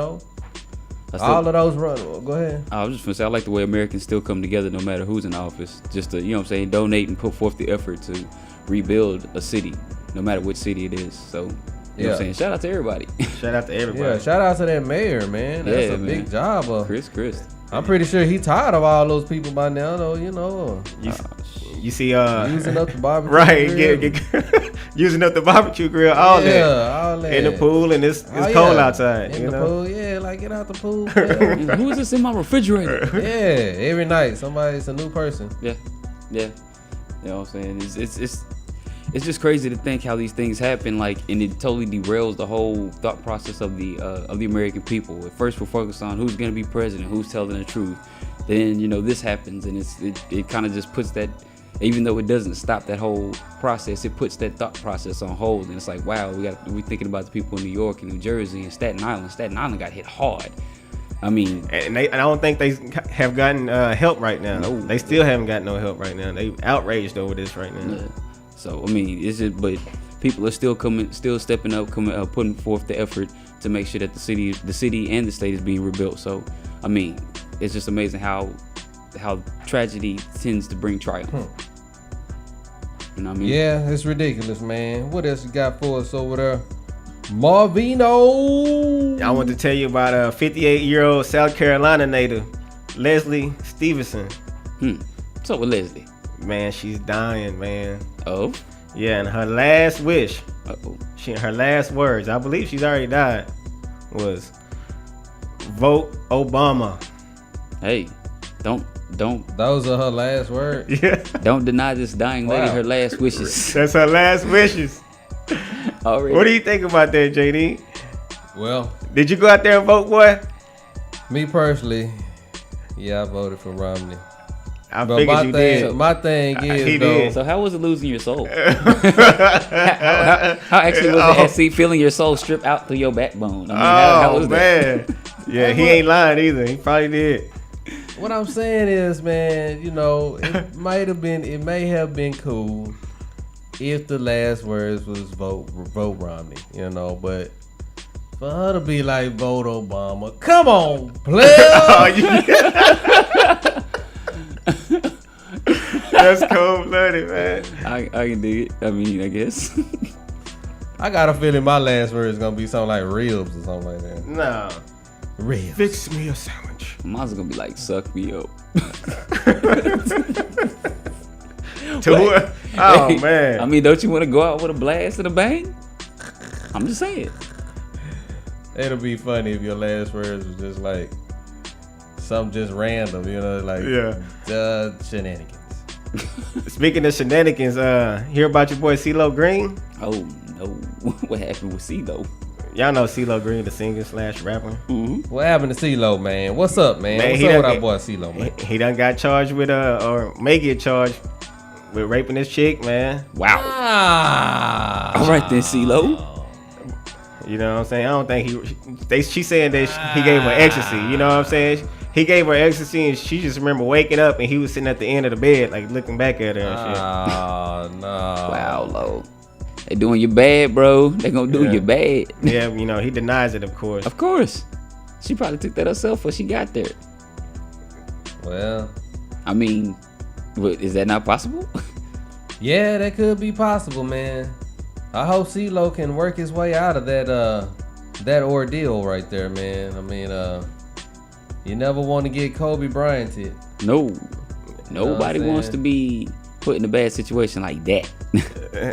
All of those go ahead. I was just gonna say I like the way Americans still come together no matter who's in office. Just to donate and put forth the effort to rebuild a city, no matter which city it is. So you know what I'm saying? Shout out to everybody. Shout out to everybody. Yeah, shout out to that mayor, man. That's Yeah, a big man. job. Chris. I'm pretty sure he tired of all those people by now, though. You see, Using up the barbecue right, grill. using up the barbecue grill, all Yeah, that all that. in the pool, and it's Oh, cold yeah. outside. In you the know, pool, yeah, like get out the pool. Man. Who is this in my refrigerator? Yeah, every night it's a new person. Yeah. You know what I'm saying? It's just crazy to think how these things happen, and it totally derails the whole thought process of the American people. At first, we're focused on who's gonna be president, who's telling the truth. Then this happens, and it kind of just puts that, even though it doesn't stop that whole process, it puts that thought process on hold. And it's like, wow, we thinking about the people in New York and New Jersey and Staten Island. Staten Island got hit hard. I mean, and I don't think they have gotten help right now. No. They still haven't got no help right now. They outraged over this right now. yeah. So I mean, but people are still stepping up, putting forth the effort to make sure that the city and the state is being rebuilt. So I mean, it's just amazing how tragedy tends to bring triumph. You know what I mean? Yeah, it's ridiculous, man. What else you got for us over there? Marvino. I want to tell you about a 58-year-old South Carolina native, Leslie Stevenson. What's up with Leslie? Man, she's dying, man. Oh? Yeah, and her last wish, Uh-oh. her last words, I believe she's already died, was vote Obama. Hey, don't Those are her last words. Yeah, don't deny this dying lady Wow. her last wishes. that's her last wishes. Already. What do you think about that, JD? Well, Did you go out there and vote, boy? me personally, yeah, I voted for Romney. I But figured my you thing, did. my thing He is did. So how was it losing your soul? how actually was it see feeling your soul strip out through your backbone? I mean, how Oh was that? man, yeah, he ain't lying either. He probably did. what I'm saying is, man, you know, it may have been cool if the last words was vote Romney, you know, but for her to be like vote Obama, come on, player. Oh, yeah. That's cold-blooded, man. I can dig it. I mean, I guess. I got a feeling my last word is gonna be something like ribs or something like that. No, Ribs. fix me a sandwich. Mine's gonna be like, suck me up. To what? Oh Hey, man. I mean, don't you want to go out with a blast and a bang? I'm just saying. It'll be funny if your last words was just like something just random, you know, like shenanigans. Speaking of shenanigans, hear about your boy CeeLo Green? Oh no, what happened with CeeLo? Y'all know CeeLo Green, the singer/rapper. What happened to CeeLo, man? What's up, man? Man, What's he up with done our boy CeeLo, man? He done got charged with or may get charged with raping this chick, man. Wow. Ah. All right then, CeeLo. You know what I'm saying? I don't think she's saying that he gave her ecstasy. You know what I'm saying? He gave her ecstasy and she just remember waking up and he was sitting at the end of the bed, like looking back at her and shit. Oh, no. Wow, Lo. They doing you bad, bro. They gonna do you bad. Yeah, you know, he denies it, of course. Of course. She probably took that herself before she got there. Well, I mean, is that not possible? yeah, that could be possible, man. I hope CeeLo can work his way out of that ordeal right there, man. I mean, you never want to get Kobe Bryant it. No. Nobody saying? wants to be put in a bad situation like that.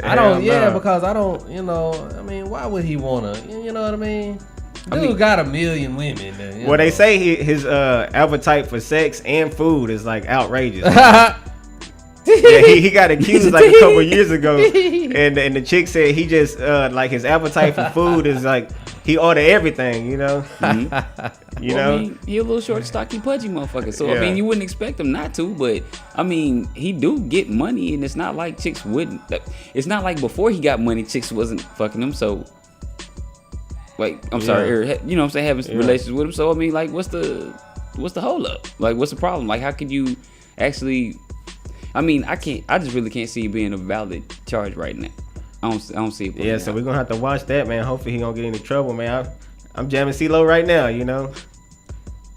I don't, Hell no. because I don't, you know, I mean, why would he want to, you know what I mean? Dude I mean- got 1 million women. You Well, they know. say his appetite for sex and food is like outrageous. Yeah, he got accused like a couple years ago, and the chick said he just like his appetite for food is like he order everything, you know. You Well, know, I mean, he a little short, stocky, pudgy motherfucker. So Yeah. I mean, you wouldn't expect him not to, but I mean, he do get money, and it's not like chicks wouldn't. It's not like before he got money, chicks wasn't fucking him. So, like, I'm sorry, or, you know what I'm saying, having relations with him. So I mean, like, what's the hold up? Like, what's the problem? Like, how could you actually? I mean, I just really can't see it being a valid charge right now. I don't see it. yeah. So we're gonna have to watch that, man. Hopefully he don't get into trouble, man. I'm jamming CeeLo right now, you know.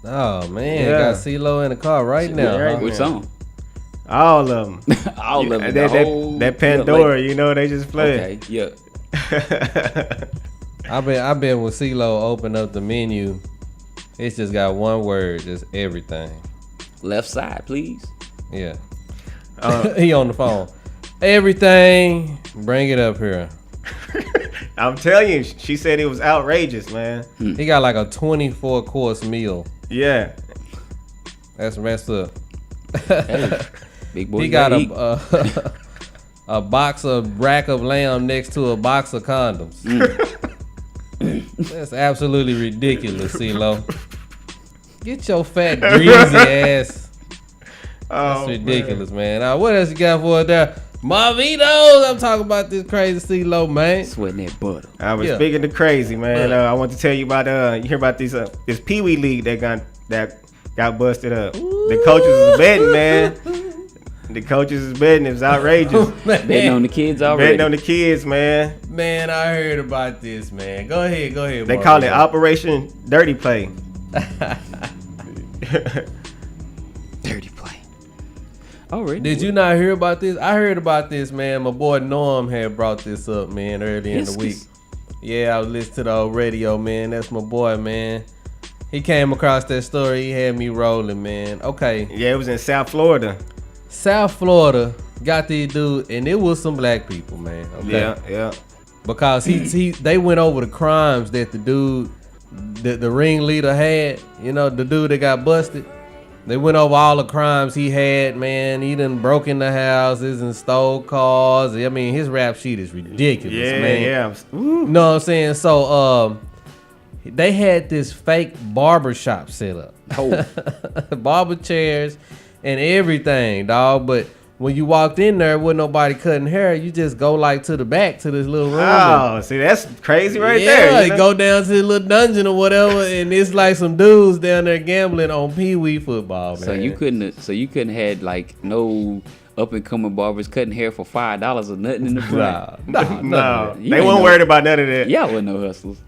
Oh, man, Yeah. got CeeLo in the car right now. right huh? Which song? All of them. All of it. The whole- that yeah, Pandora, like- you know, they just play. Okay, yeah. I've been with CeeLo open up the menu. It's just got one word, just everything. Left side, please. Yeah. He on the phone. Everything, bring it up here. I'm telling you, she said it was outrageous, man. He got like a 24 course meal. Yeah. That's messed up. Hey, big boy. He got eat. a box of rack of lamb next to a box of condoms. That's absolutely ridiculous, CeeLo. Get your fat greasy ass. Oh, That's ridiculous, man. What else you got for us there? Marvitos! I'm talking about this crazy CeeLo, man. Sweating that butter. I was Yeah. speaking to crazy, man. I want to tell you about you hear about this Pee Wee league that got busted up. The coaches was betting, man. The coaches is betting. It was outrageous. Betting on the kids already. Betting on the kids, man. Man, I heard about this, man. Go ahead. They call it Operation Dirty Play. Oh, really? Did you not hear about this? I heard about this, man. My boy Norm had brought this up, man, early in the week. Yeah, I was listening to the old radio, man. That's my boy, man. He came across that story. He had me rolling, man. Okay. Yeah, it was in South Florida. South Florida got these dudes, and it was some black people, man. Okay? Yeah. Because they went over the crimes that the dude, the ringleader had. You know, the dude that got busted. They went over all the crimes he had, man. He done broke into houses and stole cars. I mean, his rap sheet is ridiculous, man. Yeah. You know what I'm saying? So, they had this fake barber shop set up. Oh. Barber chairs and everything, dog. But when you walked in there, wasn't nobody cutting hair. You just go like to the back to this little room. Oh, see, that's crazy right there. Yeah, go down to the little dungeon or whatever, and it's like some dudes down there gambling on pee-wee football, man. So you couldn't had like no up and coming barbers cutting hair for $5 or nothing in the front. No. They weren't worried about none of that. Y'all wasn't no hustlers.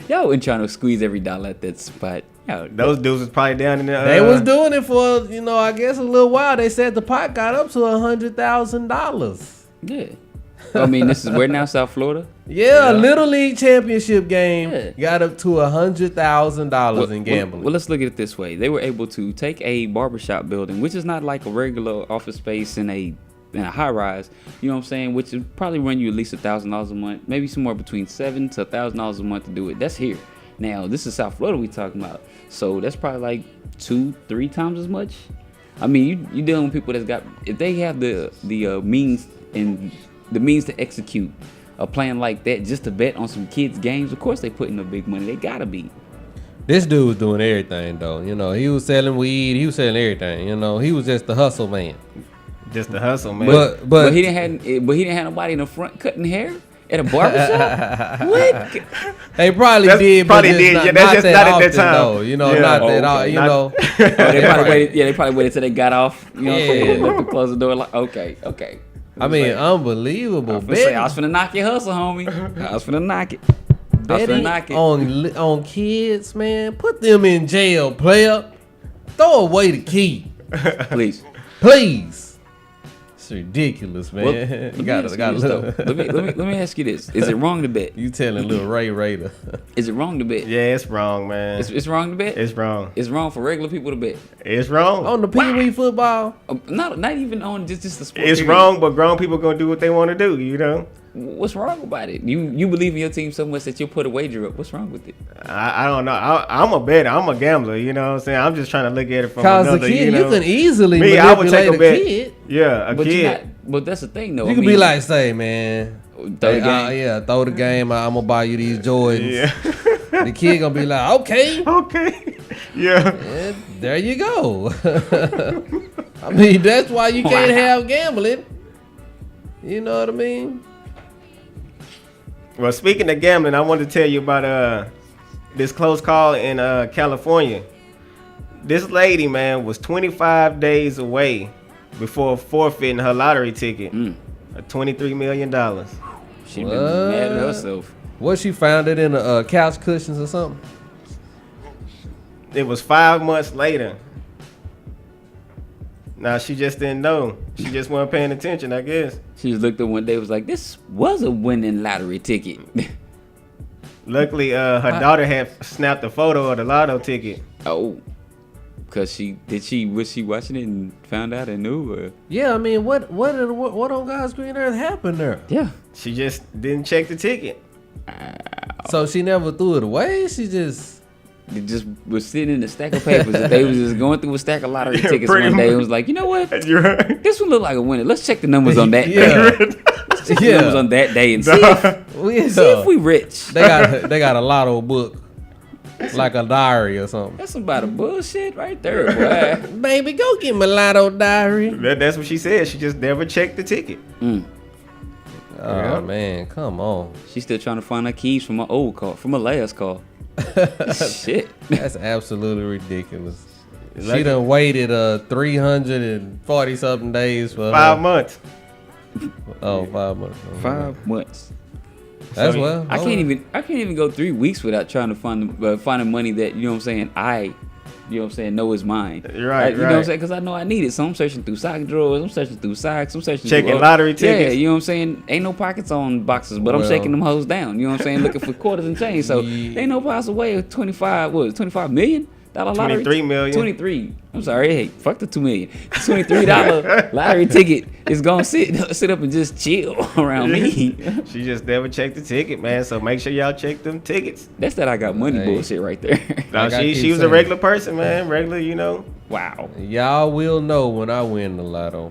Y'all wasn't trying to squeeze every dollar at that spot. Those dudes was probably down in there. They was doing it for, I guess a little while. They said the pot got up to $100,000. Yeah. I mean, this is where now, South Florida? Yeah, Little League championship game got up to $100,000 in gambling. Well, let's look at it this way. They were able to take a barbershop building, which is not like a regular office space in a high rise, you know what I'm saying, which would probably run you at least $1,000 a month, maybe somewhere between $7,000 to $1,000 a month to do it. That's here. Now, this is South Florida we talking about. So that's probably like 2-3 times as much. I mean, you dealing with people that's got, if they have the means and the means to execute a plan like that just to bet on some kids' games, of course they putting up big money. They gotta be. This dude was doing everything though. He was selling weed. He was selling everything. He was just the hustle man. Just the hustle man. But he didn't have nobody in the front cutting hair at a barbershop. What? They probably did. Probably but did. Not, yeah, that's not just that not often, at that time. though. Not that. They probably waited till they got off. To close the door. Like, okay. I mean, unbelievable. I was finna knock your hustle, homie. I was finna knock it. Betting on kids, man. Put them in jail, player. Throw away the key, please. It's ridiculous, man. Well, let me ask you this: is it wrong to bet? You telling little Ray Raider? Is it wrong to bet? Yeah, it's wrong, man. It's wrong to bet. It's wrong. It's wrong for regular people to bet. It's wrong on the pee-wee football. Not even on just the sport. It's wrong, but grown people gonna do what they want to do. What's wrong about it? You believe in your team so much that you'll put a wager up. What's wrong with it? I don't know. I'm a bettor. I'm a gambler. You know what I'm saying? I'm just trying to look at it from another. Cause a kid, you can easily I manipulate would take a bet. Kid. Yeah, kid. But that's the thing, though. You can be like, say, man, throw the game. Throw the game. I'm gonna buy you these Jordans. Yeah. The kid gonna be like, okay. Yeah. And there you go. I mean, that's why you can't have gambling. You know what I mean? Well, speaking of gambling, I wanted to tell you about this close call in California. This lady, man, was 25 days away before forfeiting her lottery ticket, $23 million. She been mad at herself. What, she found it in the couch cushions or something? It was 5 months later. Nah, she just didn't know. She just wasn't paying attention, I guess. She just looked up one day and was like, this was a winning lottery ticket. Luckily, her daughter had snapped a photo of the lotto ticket. Oh. Cause was she watching it and found out and knew? Or? Yeah, I mean, what on God's green earth happened there? Yeah. She just didn't check the ticket. So she never threw it away? They just was sitting in a stack of papers. They was just going through a stack of lottery tickets one day. It was like, you know what? You're right. This one look like a winner. Let's check the numbers on that. Let's check the numbers on that day and see if we rich. They got a lotto book, like a diary or something. That's about a bullshit right there, boy. Baby, go get my lotto diary. That's what she said. She just never checked the ticket. Oh man, come on. She's still trying to find her keys from her old car, from her last car. Shit. That's absolutely ridiculous. She done waited 340 something days for 5 months. Oh, 5 months. 5 months. That's well. I can't even go 3 weeks without trying to find finding money that, you know what I'm saying, I you know what I'm saying, know it's mine. Right, You know what I'm right. saying? Because I know I need it. So I'm searching through sock drawers. I'm searching through socks. I'm searching Checking through lottery tickets. Yeah, you know what I'm saying? Ain't no pockets on boxes, but I'm Well. shaking them hoes down. You know what I'm saying? Looking for quarters and change. So Yeah. ain't no possible way of 25 million dollar lottery. 23 million. 23. I'm sorry. Hey, fuck the 2 million. $23 lottery ticket is gonna sit up and just chill around me. She just never checked the ticket, man. So make sure y'all check them tickets. That's that I got money Hey. bullshit right there. No, Like I she keep was a saying. regular person, man. Regular, you know. Wow. Y'all will know when I win the lotto.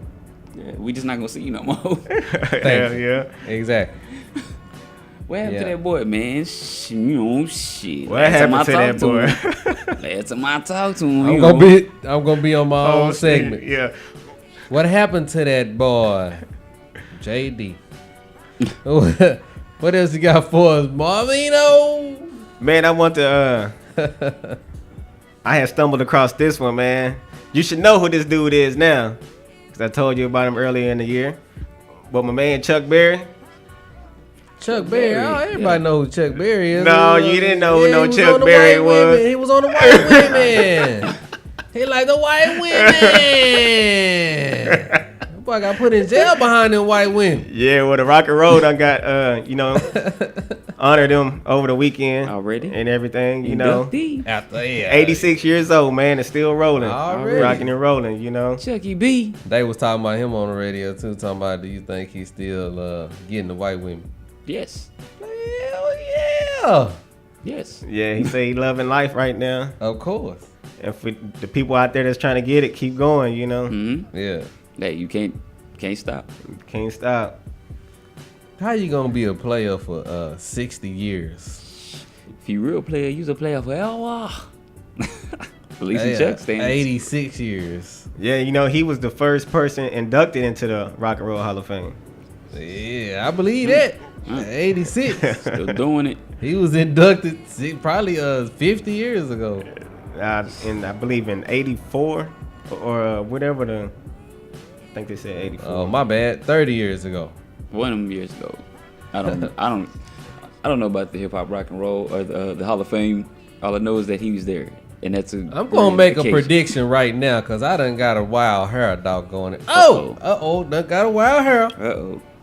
Yeah, we just not gonna see you no more. Hell yeah. Exactly. What happened Yeah. to that boy, man? Shit. What Last time happened to I that talked boy? him- Last time I talked to him, I'm you gonna know, be on my own segment. Yeah. What happened to that boy, JD? What else you got for us, Marvino? Man, I want to. I had stumbled across this one, man. You should know who this dude is now, because I told you about him earlier in the year. But my man Chuck Berry. Chuck Berry. Oh, everybody know who Chuck Berry is. No, you didn't know who no he was Chuck on the Berry white was. women. He was on the white women. He like the white women. That boy got put in jail behind them white women. Yeah, well, the Rock and Roll done got, honored him over the weekend Already? and everything, you know. Inductee. After 86 years old, man, and still rolling. Already. Rocking and rolling, you know. Chucky B. They was talking about him on the radio too, talking about, do you think he's still getting the white women? Yes. Hell yeah. Yes. Yeah, he say he loving life right now. Of course. And for the people out there that's trying to get it, keep going, you know. Mm-hmm. Yeah. Hey, you can't stop. Can't stop. How you gonna be a player for 60 years? If you real player, you's a player forever. At least in Yeah, Chuck standards. 86 years. Yeah, you know, he was the first person inducted into the Rock and Roll Hall of Fame. Yeah, I believe that. 86. Still doing it. He was inducted probably 50 years ago. And I believe in 84 or whatever I think they said 84. Oh, my bad. 30 years ago. One of them years ago. I don't know about the hip hop rock and roll or the Hall of Fame. All I know is that he was there, and that's a. I'm gonna make a occasion. prediction right now because I done got a wild hair, doggone it. Oh, done got a wild hair.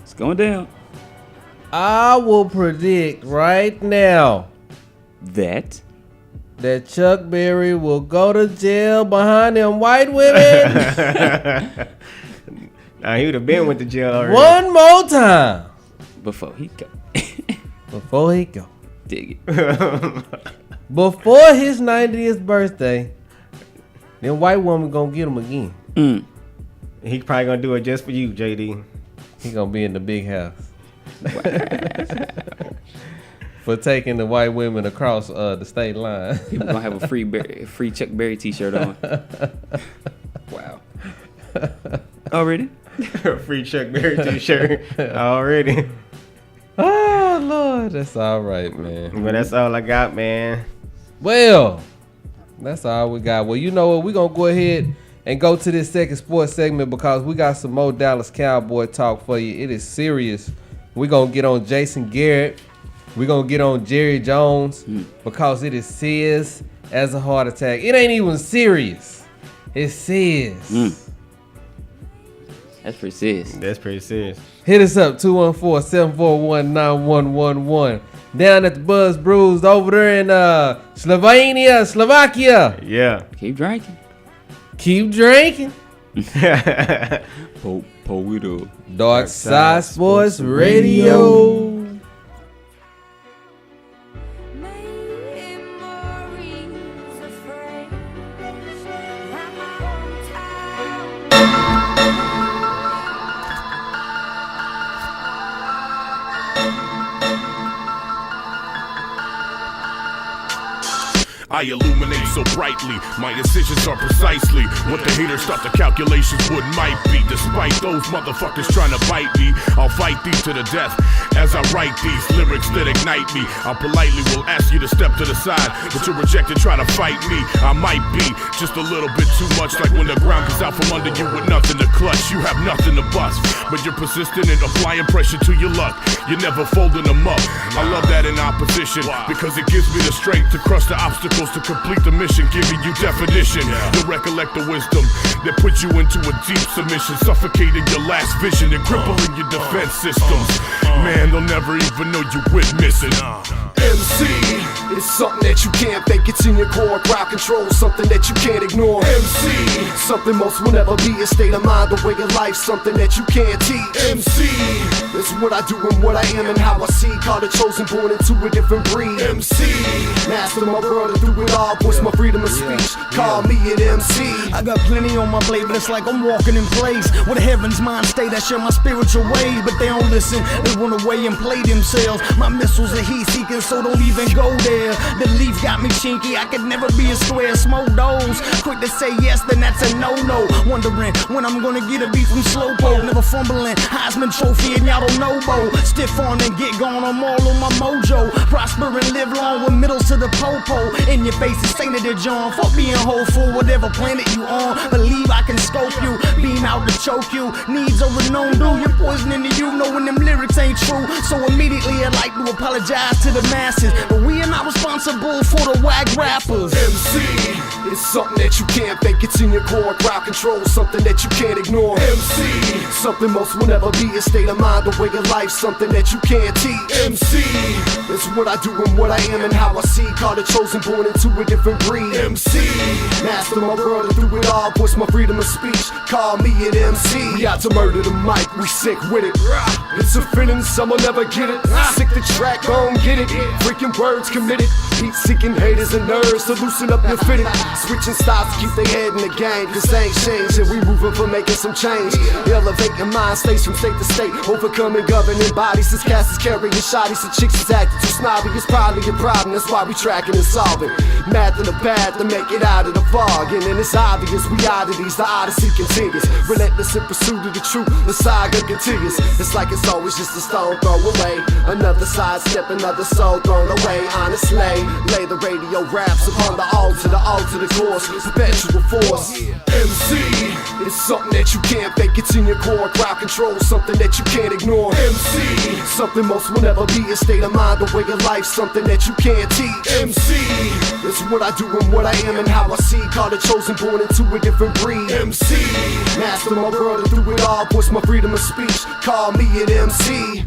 It's going down. I will predict right now That Chuck Berry will go to jail behind them white women Nah, he would have been with the jail already. one more time before he go. before he go. Dig it. Before his 90th birthday, them white woman gonna get him again. He probably gonna do it just for you, JD. He gonna be in the big house. For taking the white women across the state line. People gonna have a free Chuck Berry T-shirt on. Wow. Already? Free Chuck Berry t-shirt already. Oh Lord, that's all right, man. But that's all I got, man. Well, that's all we got. Well, you know what? We're going to go ahead and go to this second sports segment because we got some more Dallas Cowboy talk for you. It is serious. We're going to get on Jason Garrett. We're going to get on Jerry Jones because it is serious as a heart attack. It ain't even serious. It's serious. That's pretty serious. That's pretty serious. Hit us up, 214-741-9111. Down at the Buzz Brews over there in Slovakia. Yeah. Keep drinking. Keep drinking. Pull it up. DarkSide Sports Radio. I illuminate so brightly, my decisions are precisely what the haters thought the calculations would might be. Despite those motherfuckers trying to bite me, I'll fight thee to the death as I write these lyrics that ignite me. I politely will ask you to step to the side, but you reject and try to fight me. I might be just a little bit too much, like when the ground gets out from under you with nothing to clutch. You have nothing to bust, but you're persistent in applying pressure to your luck. You're never folding them up. I love that in opposition, because it gives me the strength to crush the obstacles to complete the mission, giving you definition. You'll recollect the wisdom that put you into a deep submission, suffocating your last vision and crippling your defense systems. Man, they'll never even know you went missing. MC, it's something that you can't fake. It's in your core, crowd control, something that you can't ignore. MC, something most will never be a state of mind, a way of life, something that you can't teach. MC, it's what I do and what I am and how I see. Called a chosen, born into a different breed. MC, master my world and through it all, voice my freedom of speech. Call me an MC. I got plenty on my plate, but it's like I'm walking in place with a heaven's mind state. I share my spiritual ways, but they don't listen. They run away and play themselves. My missiles are heat seeking, so don't even go there. The leaf got me chinky, I could never be a square. Smoke those, quick to say yes, then that's a no-no. Wondering when I'm gonna get a beat from Slowpoke. Never fumbling, Heisman Trophy and y'all don't know Bo. Stiff on and get gone, I'm all on my mojo. Prosper and live long with middles to the popo. In your face, it's Saint of the John. Fuck being whole for whatever planet you on. Believe I can scope you, beam out to choke you. Needs over known do, you're poisoning to you, knowing them lyrics ain't true. So immediately I'd like to apologize to the masses, but we are not responsible for the whack rappers. MC, it's something that you can't fake. It's in your core, crowd control, something that you can't ignore. MC, something most will never be a state of mind, a way of life, something that you can't teach. MC, it's what I do and what I am and how I see. Called a chosen, born into a different breed. MC, master my world and through it all, voice my freedom of speech. Call me an MC. We out to murder the mic, we sick with it. It's a feeling, some will never get it. Sick the track, gon' get it. Freaking words committed. Heat seeking haters and nerves to loosen up your fitted. Switching styles to keep their head in the game, cause they ain't changing. We moving for making some change. Elevating mind states from state to state. Overcoming governing bodies. Since cats is carrying shotties and chicks is acting too snobby. It's probably a problem, that's why we tracking and solving. Math in the path to make it out of the fog. And then it's obvious we oddities, the odyssey continues. Relentless in pursuit of the truth, the saga continues. It's like it's always just a stone throw away. Another sidestep, another soul thrown away. Honestly, lay the radio raps upon the altar the course, perpetual force. MC, it's something that you can't fake. It's in your core, crowd control, something that you can't ignore. MC, something most will never be a state of mind, a way of life, something that you can't teach. MC, it's what I do and what I am and how I see. Called a chosen, born into a different breed. MC, master my world and through it all, voice my freedom of speech. Call me an MC.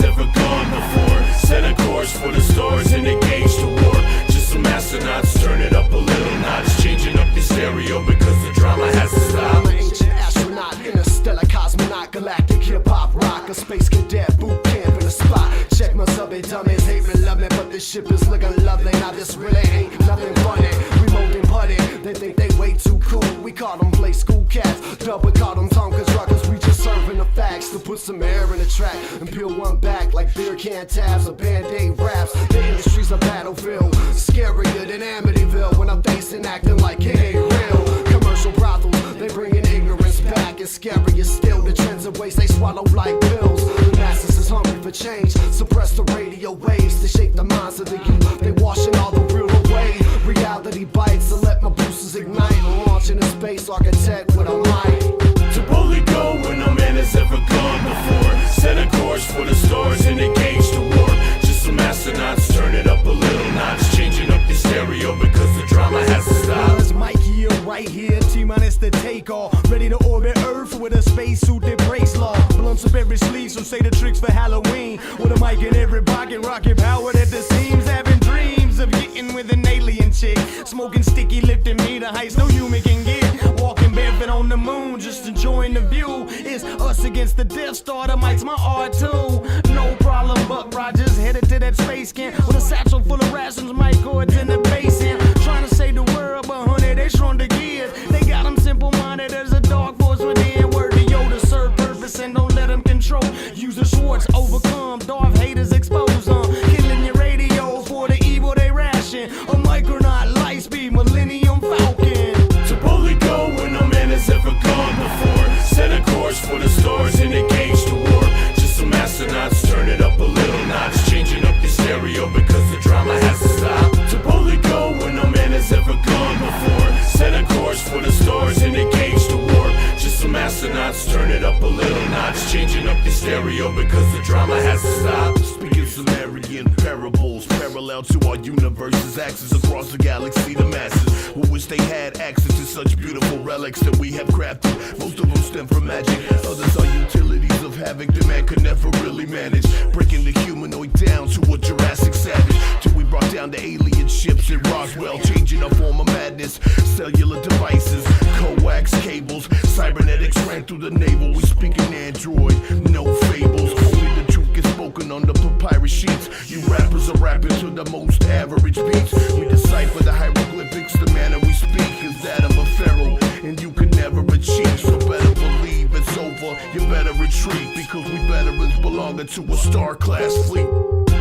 Ever gone before, set a course for the stars and engage the war. Just some astronauts, turn it up a little notch, changing up the stereo because the drama has to stop. I'm an ancient astronaut, interstellar cosmonaut, galactic hip-hop rock, a space cadet, boot camp in a spot. Check my subby dummies, hate me, love me, but this ship is looking lovely. Now this really ain't nothing funny. We molding putty, they think they way too cool. We call them play school cats, double call them Tonkas rockers. We just serving the facts to put some air in the track and peel one back like beer can tabs or Band-Aid raps. The industry's a battlefield, scarier than Amityville when I'm facing acting like it ain't real. Commercial brothels, they bringing ignorance back. It's scarier still, the trends and waste they swallow like pills. The masses is hungry for change, suppress the radio waves to shape the minds of the youth. They washing all the real away. Reality bites, so let my boosters ignite. Launch into space, architect with a mic. To boldly go when no man has ever gone before. Set a course for the stars and engage the war. Just some astronauts, turn it up a little notch, changing up the stereo because the drama has to stop. It's Mike here, right here, T-minus the takeoff. Ready to orbit Earth with a spacesuit that breaks law. Blunts up every sleeve, so say the tricks for Halloween. With a mic in every pocket, rocket powered at the seams. Having dreams of getting with an alien chick. Smoking sticky, lifting me to heights no human can get. Walking barefoot on the moon, just enjoying the view. It's us against the Death Star, the mic's my R2. No problem, Buck Rogers headed to that space camp with a satchel full of rations, mic cords in the basin. Trying to save the world, but honey, they strung the gears. They got them simple-minded, there's a dark force within. Word to Yoda, serve purpose and don't let them control. Use Using Schwartz, overcome, Darth haters expose them. Killing your radio for the evil they ration. A Micronaut, Lightspeed, Millennium Falcon. To boldly go when no man has ever gone before. Set a course for the stars and engage the war. Just some astronauts, turn it up a little notch. Changing up your stereo because the drama has to stop. To boldly go when no man has ever gone before. Set a course for the stars and engage the war. Just some astronauts, turn it up a little notch. Changing up your stereo because the drama has to stop. Speaking Sumerian parables, parallel to our universe's axis across the galaxy, the masses who wish they had access to such beautiful relics that we have crafted. Most of them stem from magic, others are utilities of havoc that man could never really manage. Breaking the humanoid down to a Jurassic savage, till we brought down the alien ships in Roswell, changing a form of madness. Cellular devices, coax cables, cybernetics ran through the navel. We speak in Android, no fables. Only the truth gets spoken on the papyrus sheets. You rappers are rapping to the most average beats. We decipher the hieroglyphics, the manner we speak is that of a pharaoh, and you can never achieve. So better believe it's over, you better retreat, because we veterans belonging to a star-class fleet.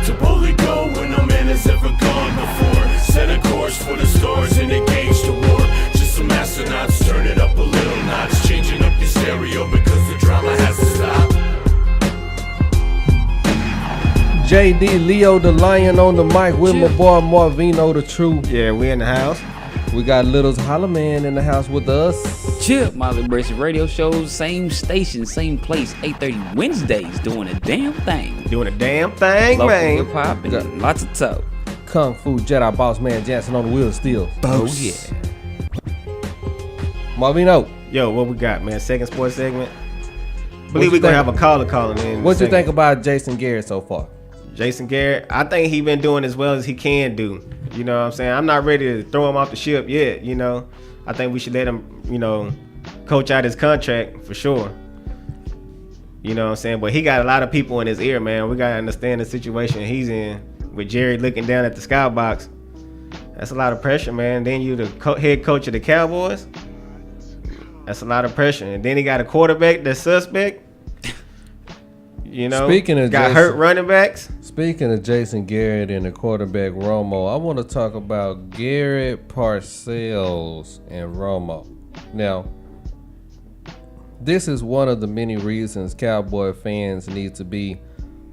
To boldly go when no man has ever gone before. Set a course for the stars and engage the war. Just some astronauts, turn it up a little notch. Changing up your stereo because the drama has to stop. JD Leo the Lion on the mic with my boy Marvino the True. Yeah, we in the house. We got Little's Holla Man in the house with us. Chip, my Liberation Radio shows, same station, same place, 8:30 Wednesdays, doing a damn thing. Doing a damn thing, Local man. hip hop and lots of talk. Kung Fu Jedi Boss Man Jansen on the wheel still. Oh yeah. Marvino, Yo, what we got, man? Second sports segment. you Believe we gonna think? have a caller calling in. what you think about Jason Garrett so far? Jason Garrett? I think he been doing as well as he can do. You know what I'm saying? I'm not ready to throw him off the ship yet, you know. I think we should let him, you know, coach out his contract for sure. You know what I'm saying? But he got a lot of people in his ear, man. We gotta understand the situation he's in with Jerry looking down at the skybox. That's a lot of pressure, man. Then you the head coach of the Cowboys. That's a lot of pressure. And then he got a quarterback that's suspect. You know, Speaking of got Jason- hurt running backs. Speaking of Jason Garrett and the quarterback Romo, I want to talk about Garrett, Parcells, and Romo. Now, this is one of the many reasons Cowboy fans need to be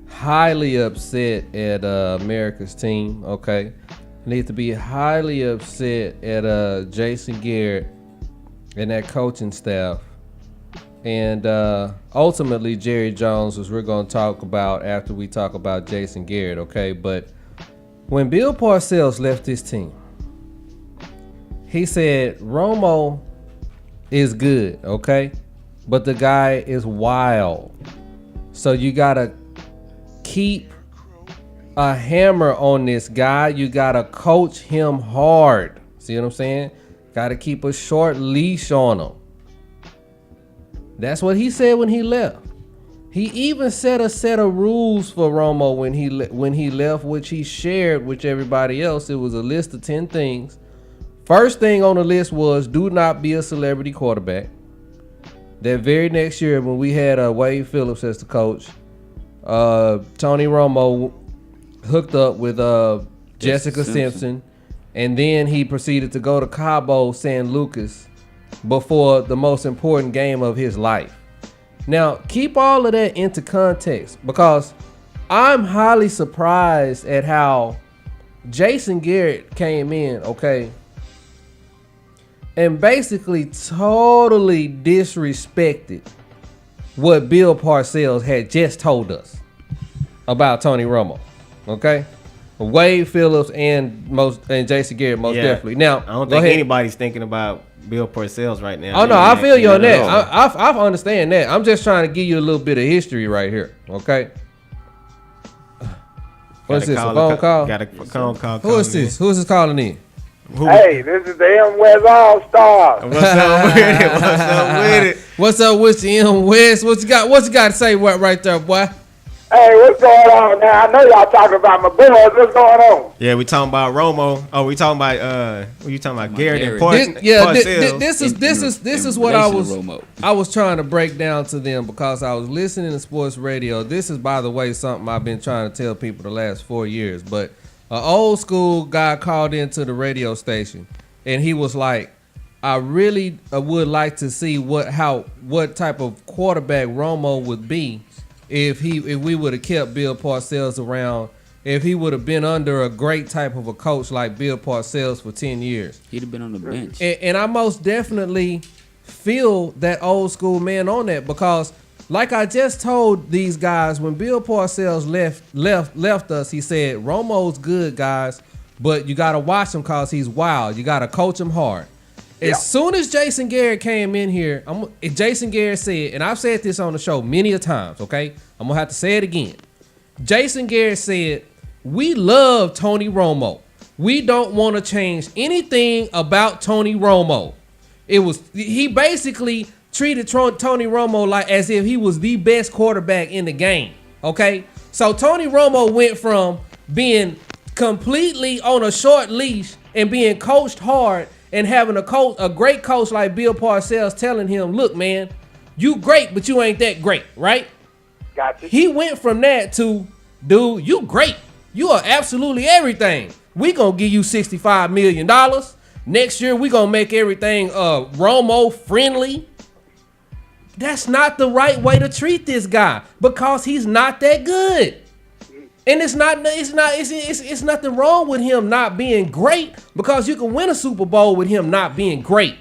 highly upset at America's team, okay? Need to be highly upset at Jason Garrett and that coaching staff. And ultimately, Jerry Jones, which we're going to talk about after we talk about Jason Garrett, okay? But when Bill Parcells left his team, he said Romo is good, okay? But the guy is wild. So you got to keep a hammer on this guy. You got to coach him hard. See what I'm saying? Got to keep a short leash on him. That's what he said when he left. He even set a set of rules for Romo when he left, which he shared with everybody else. It was a list of 10 things. First thing on the list was do not be a celebrity quarterback. That very next year when we had Wade Phillips as the coach, Tony Romo hooked up with Jessica Simpson, and then he proceeded to go to Cabo San Lucas before the most important game of his life. Now, keep all of that into context, because I'm highly surprised at how Jason Garrett came in, okay, and basically totally disrespected what Bill Parcells had just told us about Tony Romo, okay? Wade Phillips and Jason Garrett most definitely. Now, I don't think anybody's thinking about Bill Parcells right now. Oh no, I feel you on that. I understand that. I'm just trying to give you a little bit of history right here, okay? What's this? A phone call? Got a phone call. Who is this? Who is this calling in? Hey, this is the M West All Stars. What's up with it? What's up with it? What's up with you, M West? What you got to say right there, boy? Hey, what's going on now? I know y'all talking about my boys. What's going on? Yeah, we talking about Romo. Oh, we talking about what you talking about? Garrett and This, Parcells. this is what I was trying to break down to them because I was listening to sports radio. This is, by the way, something I've been trying to tell people the last 4 years. But an old school guy called into the radio station, and he was like, "I really would like to see what type of quarterback Romo would be if we would have kept Bill Parcells around." If he would have been under a great type of a coach like Bill Parcells for 10 years. He'd have been on the bench. And I most definitely feel that old school man on that because like I just told these guys, when Bill Parcells left us, he said, Romo's good, guys, but you got to watch him because he's wild. You got to coach him hard. As soon as Jason Garrett came in here, Jason Garrett said, and I've said this on the show many a times, okay? I'm going to have to say it again. Jason Garrett said, we love Tony Romo. We don't want to change anything about Tony Romo. He basically treated Tony Romo like as if he was the best quarterback in the game. Okay? So Tony Romo went from being completely on a short leash and being coached hard and having a great coach like Bill Parcells telling him, look, man, you great, but you ain't that great, right? Gotcha. He went from that to, dude, you great. You are absolutely everything. We gonna give you $65 million. Next year, we gonna make everything Romo friendly. That's not the right way to treat this guy because he's not that good. And it's nothing wrong with him not being great because you can win a Super Bowl with him not being great.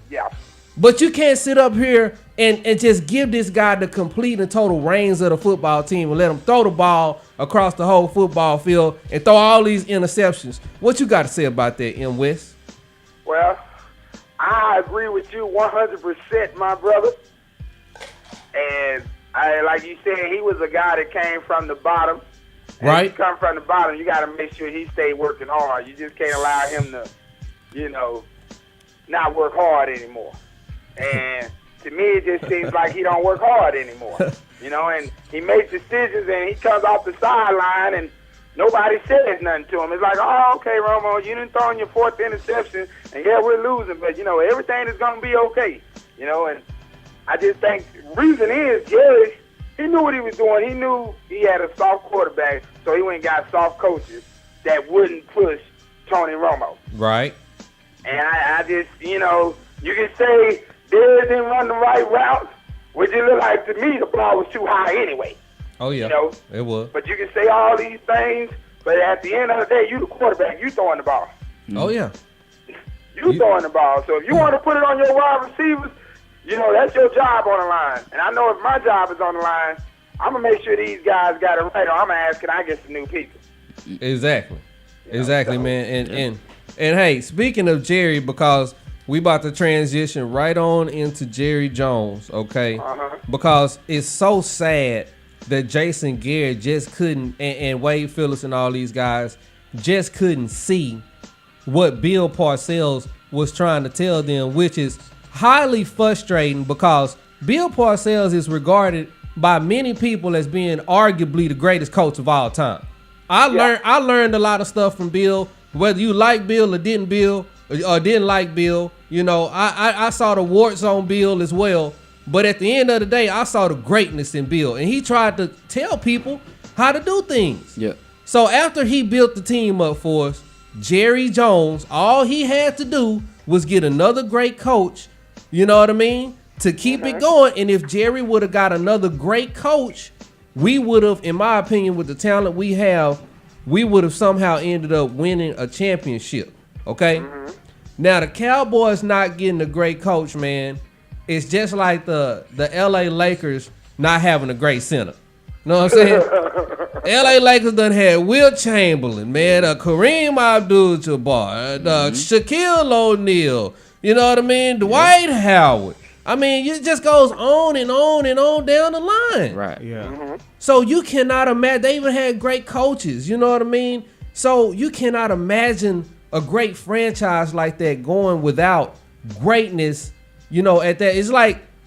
Yeah. But you can't sit up here and just give this guy the complete and total reins of the football team and let him throw the ball across the whole football field and throw all these interceptions. What you got to say about that, M. West? Well, I agree with you 100%, my brother. And like you said, he was a guy that came from the bottom. And right. If you come from the bottom, you got to make sure he stay working hard. You just can't allow him to, not work hard anymore. And to me, it just seems like he don't work hard anymore. And he makes decisions and he comes off the sideline and nobody says nothing to him. It's like, oh, okay, Romo, you didn't throw in your fourth interception and yeah, we're losing, but everything is gonna be okay. And I just think the reason is Jerry, he knew what he was doing. He knew he had a soft quarterback, so he went and got soft coaches that wouldn't push Tony Romo. Right. And I just, you can say Dez didn't run the right route, which it looked like to me the ball was too high anyway. Oh, yeah. It was. But you can say all these things, but at the end of the day, you the quarterback, you throwing the ball. Oh, yeah. You throwing the ball. So if you want to put it on your wide receivers, that's your job on the line. And I know if my job is on the line, I'm going to make sure these guys got it right, or I'm going to ask, can I get some new people? Exactly. Exactly, man. And hey, speaking of Jerry, because we about to transition right on into Jerry Jones, okay? Uh-huh. Because it's so sad that Jason Garrett just couldn't, and Wade Phillips and all these guys just couldn't see what Bill Parcells was trying to tell them, which is highly frustrating because Bill Parcells is regarded by many people as being arguably the greatest coach of all time. I learned a lot of stuff from Bill, whether you like Bill or didn't like Bill. I saw the warts on Bill as well. But at the end of the day, I saw the greatness in Bill. And he tried to tell people how to do things. Yeah. So after he built the team up for us, Jerry Jones, all he had to do was get another great coach, you know what I mean, to keep it going. And if Jerry would have got another great coach, we would have, in my opinion, with the talent we have, we would have somehow ended up winning a championship. Okay? Mm-hmm. Now, the Cowboys not getting a great coach, man, it's just like the LA Lakers not having a great center. You know what I'm saying? LA Lakers done had Will Chamberlain, man, Kareem Abdul-Jabbar, Shaquille O'Neal, you know what I mean? Dwight Howard. I mean, it just goes on and on and on down the line. Right. Yeah. Mm-hmm. So you cannot imagine. They even had great coaches. You know what I mean? So you cannot imagine a great franchise like that going without greatness. At that,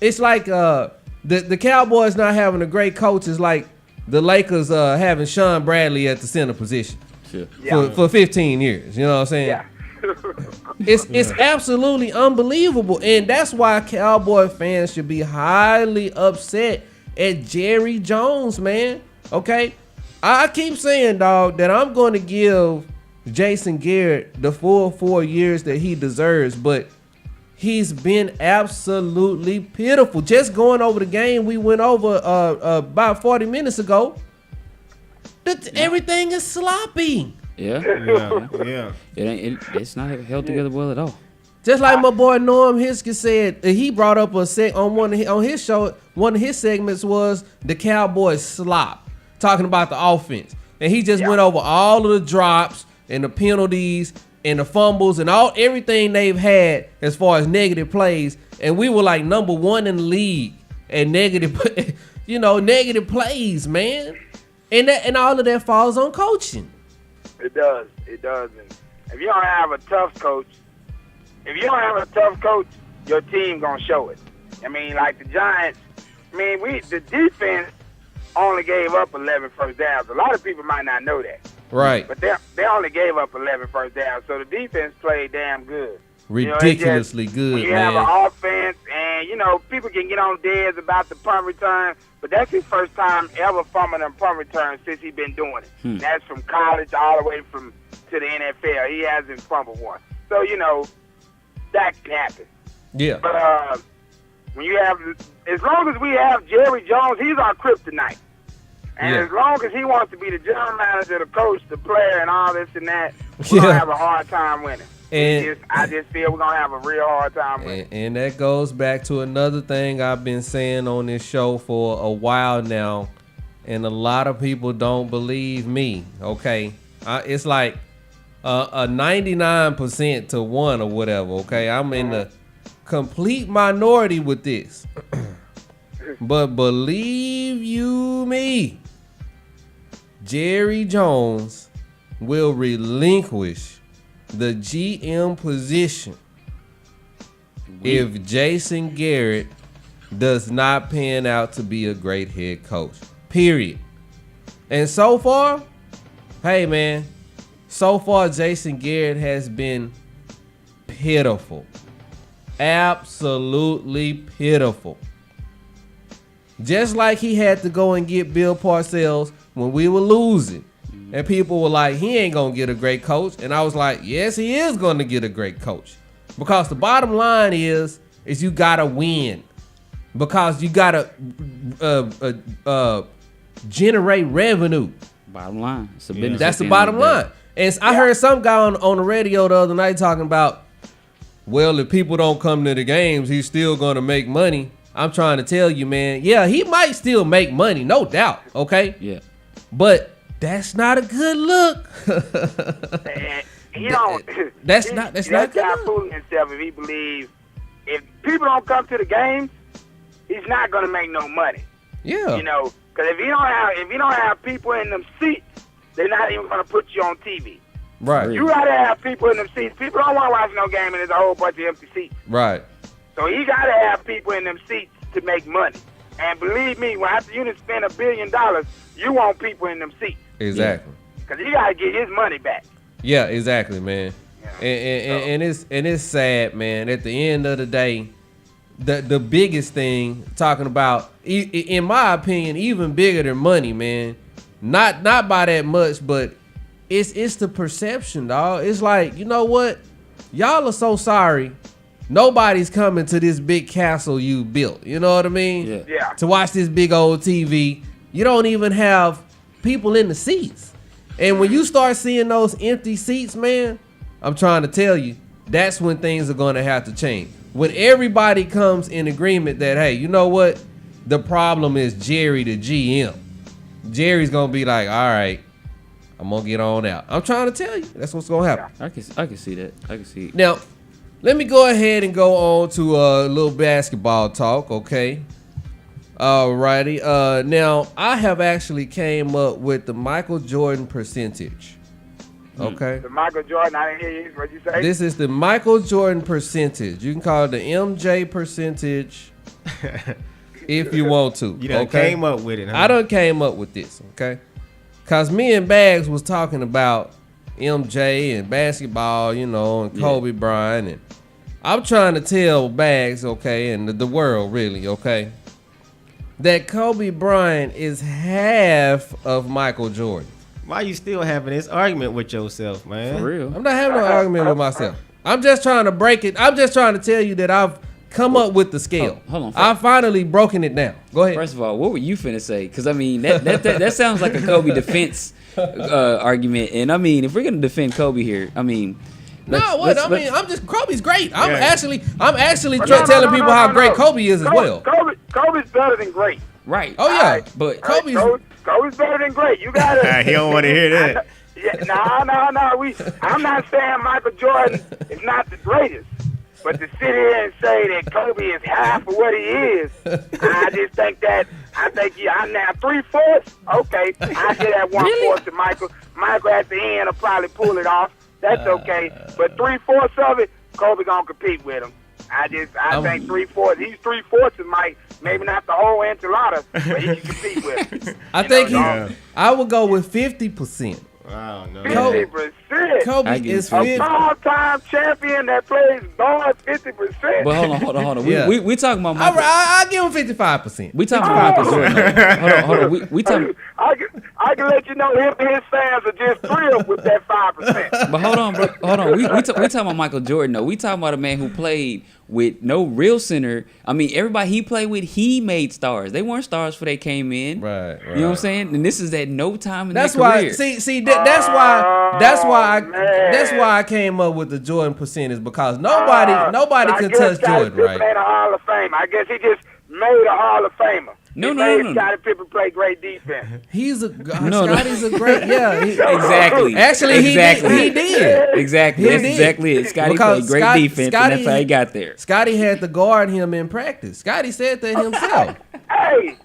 it's like the Cowboys not having a great coach is like the Lakers having Sean Bradley at the center position for 15 years. You know what I'm saying? Yeah. It's absolutely unbelievable, and that's why Cowboy fans should be highly upset at Jerry Jones, man. Okay, I keep saying, dog, that I'm going to give Jason Garrett the full 4 years that he deserves, but he's been absolutely pitiful. Just going over the game we went over about 40 minutes ago, everything is sloppy. Yeah. Yeah. It's not held together well at all. Just like my boy Norm Hiskins said, he brought up on his show. One of his segments was the Cowboys slop, talking about the offense, and he just went over all of the drops and the penalties and the fumbles and everything they've had as far as negative plays, and we were like number 1 in the league at negative plays, man, and all of that falls on coaching. It does. And if you don't have a tough coach, your team gonna show it. I mean, like the Giants. I mean, the defense only gave up 11 first downs. A lot of people might not know that. Right. But they only gave up 11 first downs, so the defense played damn good. Ridiculously good, you man. have an offense, and people can get on Dez about the punt return, but that's his first time ever fumbling a punt return since he's been doing it. That's from college all the way to the NFL. He hasn't fumbled one. So that can happen. Yeah. But when you have, as long as we have Jerry Jones, he's our kryptonite. And as long as he wants to be the general manager, the coach, the player, and all this and that, we're going to have a hard time winning. And I just feel we're going to have a real hard time winning. And that goes back to another thing I've been saying on this show for a while now, and a lot of people don't believe me, okay? It's like a 99% to 1 or whatever, okay? I'm in the complete minority with this. But believe you me, Jerry Jones will relinquish the GM position if Jason Garrett does not pan out to be a great head coach. Period. And so far, hey man, so far Jason Garrett has been pitiful. Absolutely pitiful. Just like he had to go and get Bill Parcells when we were losing. And people were like, he ain't going to get a great coach. And I was like, yes, he is going to get a great coach. Because the bottom line is you got to win. Because you got to generate revenue. Bottom line. It's a business. That's the bottom line. And I heard some guy on the radio the other night talking about, well, if people don't come to the games, he's still going to make money. I'm trying to tell you, man, yeah, he might still make money, no doubt, okay? Yeah. But that's not a good look. He don't. That's not that good guy look. fooling himself if he believes if people don't come to the games, he's not gonna make no money. Yeah. Because if you don't have people in them seats, they're not even gonna put you on TV. Right. You gotta have people in them seats. People don't want to watch no game and there's a whole bunch of empty seats. Right. So you gotta have people in them seats to make money. And believe me, when after you done spend $1 billion, you want people in them seats. Exactly. Because he gotta get his money back. Yeah, exactly, man. And it's sad, man. At the end of the day, the biggest thing talking about, in my opinion, even bigger than money, man. Not by that much, but it's the perception, dog. It's like, you know what? Y'all are so sorry. Nobody's coming to this big castle you built. You know what I mean? Yeah. To watch this big old TV. You don't even have people in the seats. And when you start seeing those empty seats, man, I'm trying to tell you, that's when things are going to have to change. When everybody comes in agreement that, hey, you know what? The problem is Jerry, the GM. Jerry's going to be like, all right, I'm going to get on out. I'm trying to tell you. That's what's going to happen. I can see that. I can see it. Now, let me go ahead and go on to a little basketball talk, okay? Alrighty. Now, I have actually came up with the Michael Jordan percentage. Okay? The Michael Jordan, I didn't hear you. What'd you say? This is the Michael Jordan percentage. You can call it the MJ percentage. if you want to. You done came up with it, huh? I done came up with this, okay? Cause me and Bags was talking about MJ and basketball, you know, and Kobe Bryant, and I'm trying to tell Bags, okay, and the world really, okay, that Kobe Bryant is half of Michael Jordan. Why you still having this argument with yourself, man? For real. I'm not having no argument with myself. I'm just trying to break it. I'm just trying to tell you that I've come up with the scale. Hold on. I've finally broken it down. Go ahead. First of all, what were you finna say? Because I mean, that sounds like a Kobe defense argument. And I mean, if we're gonna defend Kobe here, I mean, I'm just Kobe's great. I'm Yeah. actually No, telling people how great Kobe is as well. Kobe's better than great. right? Oh yeah, But Kobe's Kobe's better than great. You gotta. He don't want to hear that. No. I'm not saying Michael Jordan is not the greatest, but to sit here and say that Kobe is half of what he is, I just think that I'm now 3/4. Okay, I get that 1/4 to Michael. Michael at the end will probably pull it off. That's okay, but 3/4 of it, Kobe gonna compete with him. I think 3/4. He's 3/4 of Mike. Maybe not the whole enchilada, but he can compete with him. I think I would go with 50%. Wow, no. 50%. Kobe I get is it. 50. A five-time champion that plays guard 50%. but hold on. Yeah. We talking about Michael. I give him 55%. We talking about Michael Jordan. Hold on. We talking. I can let you know him and his fans are just thrilled with that 5%. But hold on, bro. Hold on. We talking about Michael Jordan, though. We talking about a man who played with no real center. I mean, everybody he played with, he made stars. They weren't stars before they came in. Right. You know what I'm saying? And this is at no time in That's their why. career. That's why I came up with the Jordan percentage, because nobody can touch Jordan, right? Made a Hall of Fame. I guess he just made a Hall of Famer. No. Scottie Pippen play great defense. Scotty's a great. Yeah. Exactly. Actually, he did. Exactly. He That's did. exactly it. Scotty Because played great defense, and that's how he got there. Scotty had to guard him in practice. Scotty said that himself. Hey,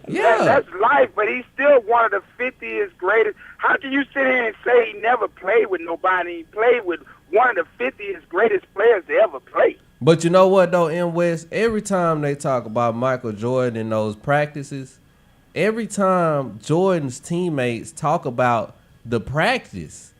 Yeah. that's life, but he's still one of the 50th greatest. How can you sit here and say he never played with nobody? He played with one of the 50th greatest players to ever play. But you know what though, M. West, every time they talk about Michael Jordan in those practices, every time Jordan's teammates talk about the practice,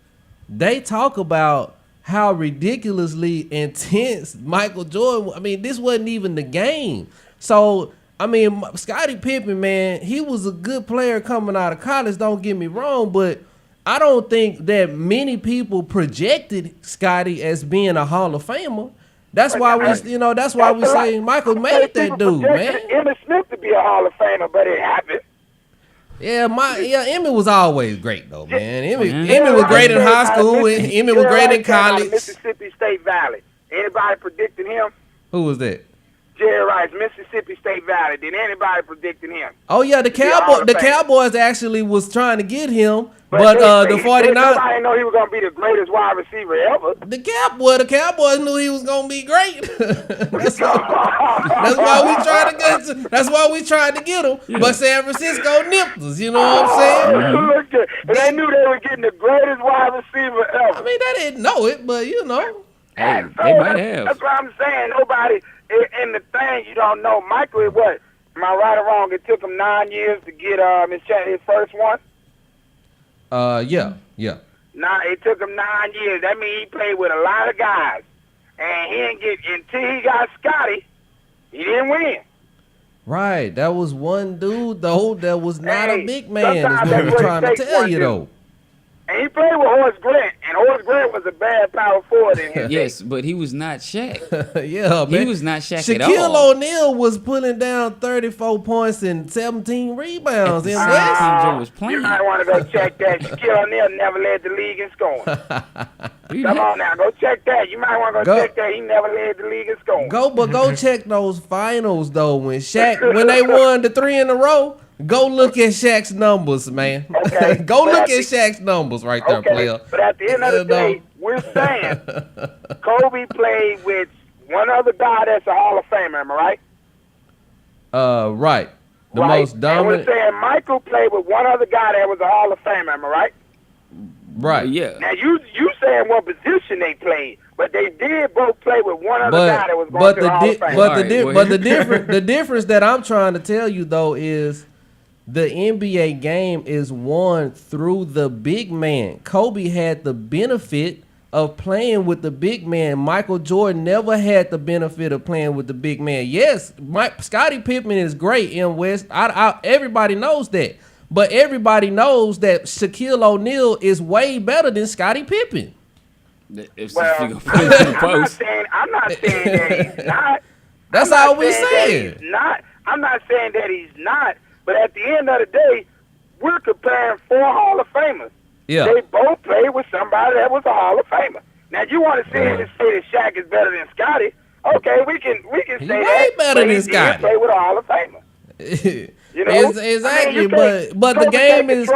they talk about how ridiculously intense Michael Jordan. I mean, this wasn't even the game. So, I mean, Scottie Pippen, man, he was a good player coming out of college, don't get me wrong, but I don't think that many people projected Scottie as being a Hall of Famer. That's why we say Michael made that dude, man. Emmitt Smith to be a Hall of Famer, but it happened. Yeah, Emmitt was always great though, man. Emmitt was great in high school. Emmitt was great in college. Mississippi State Valley. Anybody predicting him? Who was that? Jerry Rice, Mississippi State Valley. Did anybody predicting him? Oh yeah, the Cowboys actually was trying to get him, but the 49ers. Nobody know he was gonna be the greatest wide receiver ever. The Cowboys knew he was gonna be great. that's why we tried to get him. Yeah. But San Francisco nipped us. You know what I'm saying? Look, they knew they were getting the greatest wide receiver ever. I mean, they didn't know it, but you know. Hey, they might have. That's what I'm saying. Nobody. And the thing you don't know, Michael, what? Am I right or wrong? It took him 9 years to get his first one. Yeah. It took him 9 years. That means he played with a lot of guys, and he didn't get until he got Scotty. He didn't win. Right. That was one dude though that was not a big man. Is what that's we're trying to tell you though. And he played with Horace Grant, and Horace Grant was a bad power forward in his Yes, but he was not Shaq. Yeah, man. He was not Shaq at all. Shaquille O'Neal was putting down 34 points and 17 rebounds in West. Team Joe was playing. You might want to go check that. Shaquille O'Neal never led the league in scoring. Come on now, go check that. You might want to go check that. He never led the league in scoring. Go check those finals though. When they won the 3 in a row. Go look at Shaq's numbers, man. Okay. Go look at Shaq's numbers right there, player. But at the end of the day, we're saying Kobe played with one other guy that's a Hall of Famer, am I right? Right. The right. most dominant. And we're saying Michael played with one other guy that was a Hall of Famer, am I right? Right. Yeah. Now you saying what position they played, but they did both play with one other guy that was going to the Hall of Fame. The difference that I'm trying to tell you though is the NBA game is won through the big man. Kobe had the benefit of playing with the big man. Michael Jordan never had the benefit of playing with the big man. Yes, Scottie Pippen is great in West. Everybody knows that. But everybody knows that Shaquille O'Neal is way better than Scottie Pippen. Well, I'm not saying that he's not. That's all we're saying. I'm not saying that he's not. But at the end of the day, we're comparing 4 Hall of Famers. Yeah. They both played with somebody that was a Hall of Famer. Now you want to say that Shaq is better than Scottie? Okay, we can say that. Way better than Scottie. He play with a Hall of Famer. You know? Exactly, but the game is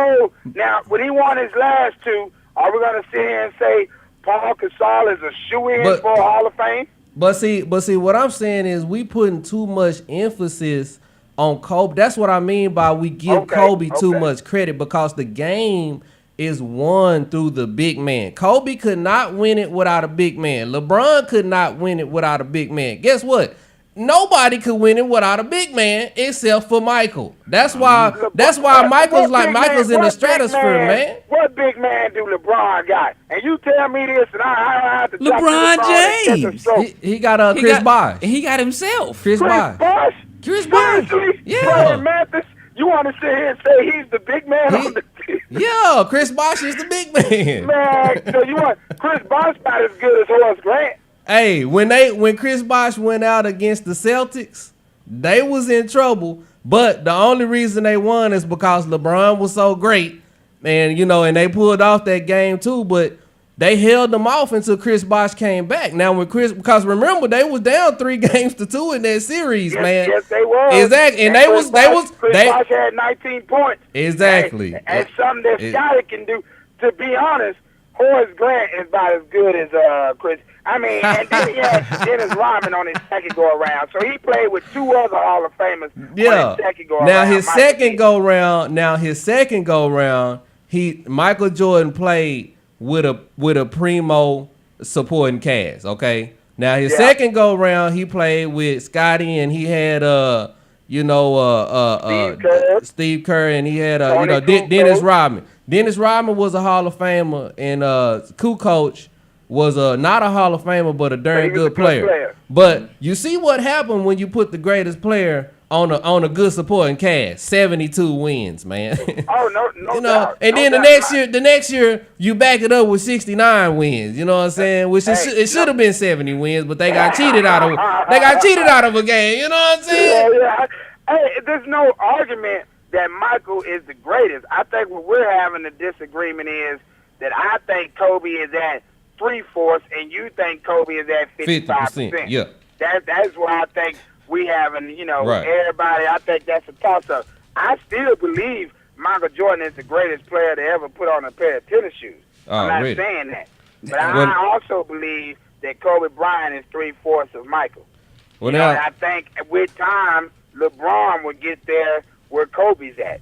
now. When he won his last 2, are we going to sit here and say Paul Gasol is a shoe-in for a Hall of Fame? But see, what I'm saying is we putting too much emphasis on Kobe. That's what I mean by we give Kobe too much credit, because the game is won through the big man. Kobe could not win it without a big man. LeBron could not win it without a big man. Guess what? Nobody could win it without a big man except for Michael. That's why Michael's in the stratosphere, man. What big man do LeBron got? And you tell me this, and I have to LeBron James. He got Chris Bosh. He got himself. Chris Bosh. Chris Bosh. Yeah. Mathis, you want to sit here and say he's the big man on the team? Yeah, Chris Bosh is the big man. Man, so you want Chris Bosh not as good as Horace Grant? Hey, when Chris Bosh went out against the Celtics, they was in trouble. But the only reason they won is because LeBron was so great, and and they pulled off that game too. But they held them off until Chris Bosh came back. Now because remember they was down 3-2 in that series, man. Yes, they was. Exactly, and Chris Bosh had 19 points. Exactly, and something that Scottie can do. To be honest, Horace Grant is about as good as Chris. I mean, and then he had Dennis Rodman on his second go around, so he played with 2 other Hall of Famers. Yeah. On his second go now around. his second go round, Michael Jordan played with a primo supporting cast. Okay. Now his second go round, he played with Scottie, and he had Steve Kerr, and he had Dennis Rodman. Dennis Rodman was a Hall of Famer, and Kukoc was not a Hall of Famer, but a darn good player. But you see what happened when you put the greatest player on a good supporting cast? 72 wins, man. Oh no doubt. And then the next year you back it up with 69 wins. You know what I'm saying? Which it should have been 70 wins, but they got cheated out of a game. You know what I'm saying? Yeah. Hey, there's no argument that Michael is the greatest. I think what we're having a disagreement is that I think Kobe is at 3/4, and you think Kobe is at 55%. Yeah. That's why I think we having, right. Everybody, I think that's a toss-up. I still believe Michael Jordan is the greatest player to ever put on a pair of tennis shoes. I'm not saying that. But I also believe that Kobe Bryant is 3/4 of Michael. And I think with time, LeBron will get there where Kobe's at.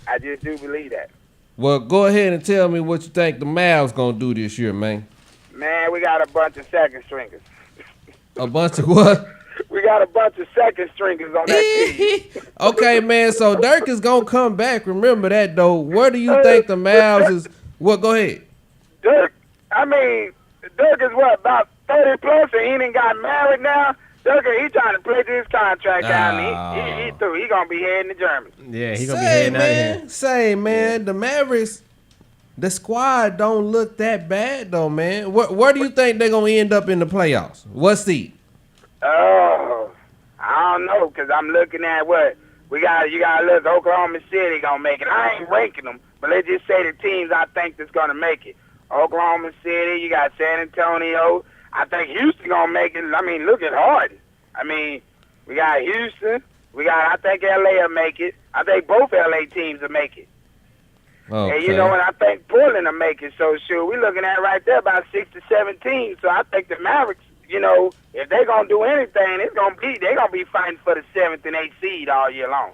I just do believe that. Well, go ahead and tell me what you think the Mavs going to do this year, man. Man, we got a bunch of second stringers. A bunch of what? We got a bunch of second stringers on that team. Okay, man, so Dirk is going to come back. Remember that, though. Where do you think the Mavs is? What? Go ahead. Dirk is what, about 30 plus, and he done got married now? Dirk, he trying to play his contract out, and he through. He going to be heading to Germany. Yeah, he going to be heading out here. Say, man, the Mavericks, the squad don't look that bad, though, man. Where do you think they're going to end up in the playoffs? What seed? Oh, I don't know, because I'm looking at what you got to look. Oklahoma City going to make it. I ain't ranking them, but let's just say the teams I think that's going to make it. Oklahoma City, you got San Antonio. I think Houston going to make it. I mean, look at Harden. I mean, we got Houston. I think L.A. will make it. I think both L.A. teams will make it. Okay. And, and I think Portland will make it. So, sure, we're looking at right there about 6 to 7 teams. So, I think the Mavericks, if they're going to do anything, they're going to be fighting for the 7th and 8th seed all year long.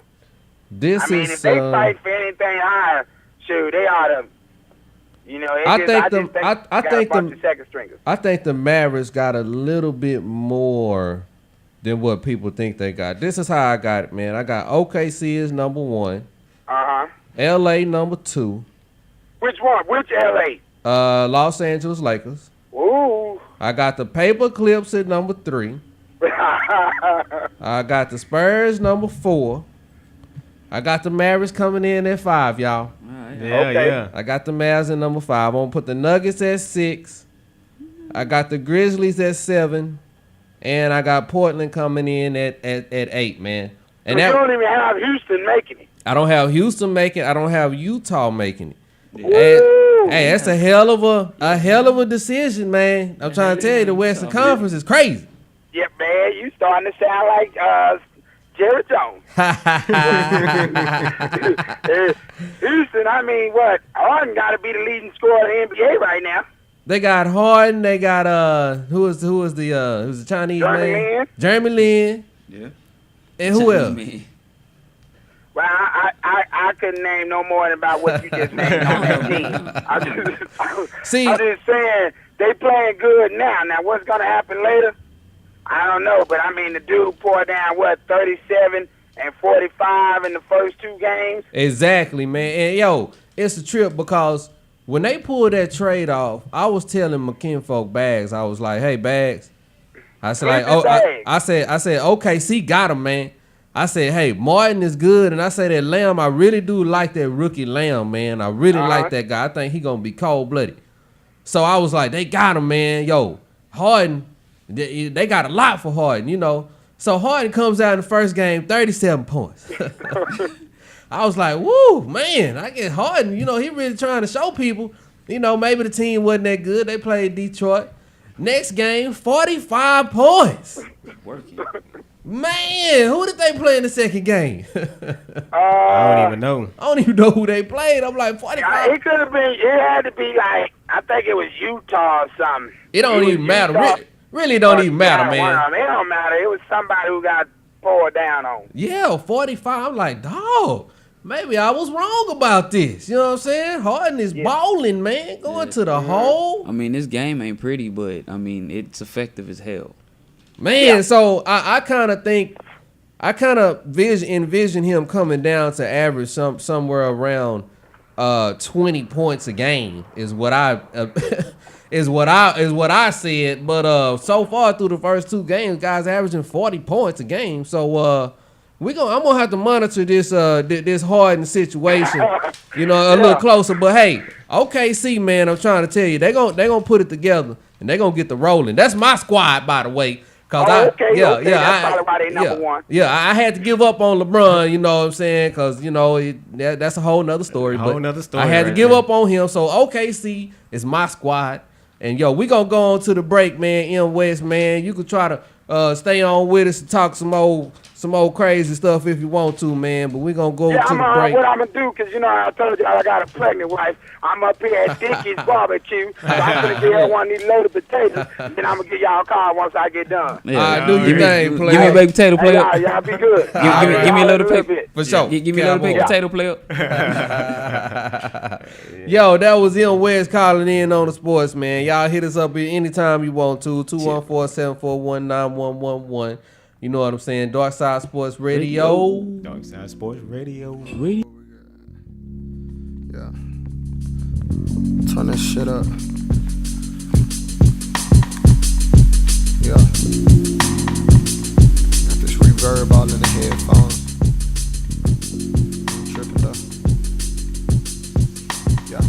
If they fight for anything higher, sure, they ought to You know, I think the second stringers. I think the Mavericks got a little bit more than what people think they got. This is how I got it, man. I got OKC as number 1. LA number 2. Which one? Which LA? Los Angeles Lakers. Ooh. I got the Paper Clips at number 3. I got the Spurs number 4. I got the Mavericks coming in at 5, y'all. Yeah. I got the Mavs at number 5. I'm gonna put the Nuggets at 6. I got the Grizzlies at 7. And I got Portland coming in at 8, man. And you don't even have Houston making it. I don't have Houston making it. I don't have Utah making it. Woo. Hey, that's a hell of a decision, man. I'm trying to tell you, the Western Conference is crazy. Yeah, man, you starting to sound like Jerry Jones. Houston, I mean, what? Harden got to be the leading scorer in the NBA right now. They got Harden. They got who's the Chinese man? Jeremy Lin. Yeah. And who else? Well, I couldn't name no more than about what you just named on that team. I'm just saying they playing good now. Now, what's gonna happen later? I don't know, but I mean, the dude poured down 37 and 45 in the first 2 games. Exactly, man. And yo, it's a trip because when they pulled that trade off, I was telling McKinfolk Bags, I was like, "Hey, Bags," I said, I said, OKC got him, man. I said, hey, Martin is good, and I say that Lamb, I really do like that rookie Lamb, man. I really like that guy. I think he gonna be cold-blooded. So I was like, they got him, man. Yo, Harden, they got a lot for Harden, you know. So Harden comes out in the first game, 37 points. I was like, woo, man, I get Harden, you know, he really trying to show people, you know, maybe the team wasn't that good. They played Detroit. Next game, 45 points. Working. Man, who did they play in the second game? I don't even know. I don't even know who they played. I'm like, 45. It could have been, it had to be like, I think it was Utah or something. It don't even matter. Really don't even matter, man. It don't matter. It was somebody who got poured down on. Yeah, 45. I'm like, dog, maybe I was wrong about this. You know what I'm saying? Harden is balling, man. Going to the hole. I mean, this game ain't pretty, but, I mean, it's effective as hell. Man, so I kind of think, I kind of envision him coming down to average somewhere around 20 points a game is what I said. But so far through the first 2 games, guys averaging 40 points a game. So I'm gonna have to monitor this Harden situation, you know, a little closer. But hey, OKC, man, I'm trying to tell you, they gonna put it together and they gonna get the rolling. That's my squad, by the way. That's probably why they number 1. Yeah, I had to give up on LeBron, you know what I'm saying? Because, you know, that's a whole nother story. I had to give up on him. So OKC is my squad. And, yo, we going to go on to the break, man. M West, man. You can try to stay on with us and talk some old crazy stuff if you want to, man. But we going to go to the break. What I'm going to do, because, you know, I told you I got a pregnant wife. I'm up here at Dickie's Barbecue. So I'm going to give her one of these loaded potatoes. Then I'm going to give y'all a call once I get done. Yeah, do your thing, player. Give me a baked potato, player. Hey, y'all be good. Give me a loaded baked. For sure. Give me a loaded baked potato, player. Yo, that was M West calling in on the sports, man. Y'all hit us up anytime you want to. 214-741-9111. You know what I'm saying? DarkSide Sports Radio. DarkSide Sports Radio. Yeah. Turn this shit up. Yeah. Got this reverb all in the headphones. Tripping up. Yeah.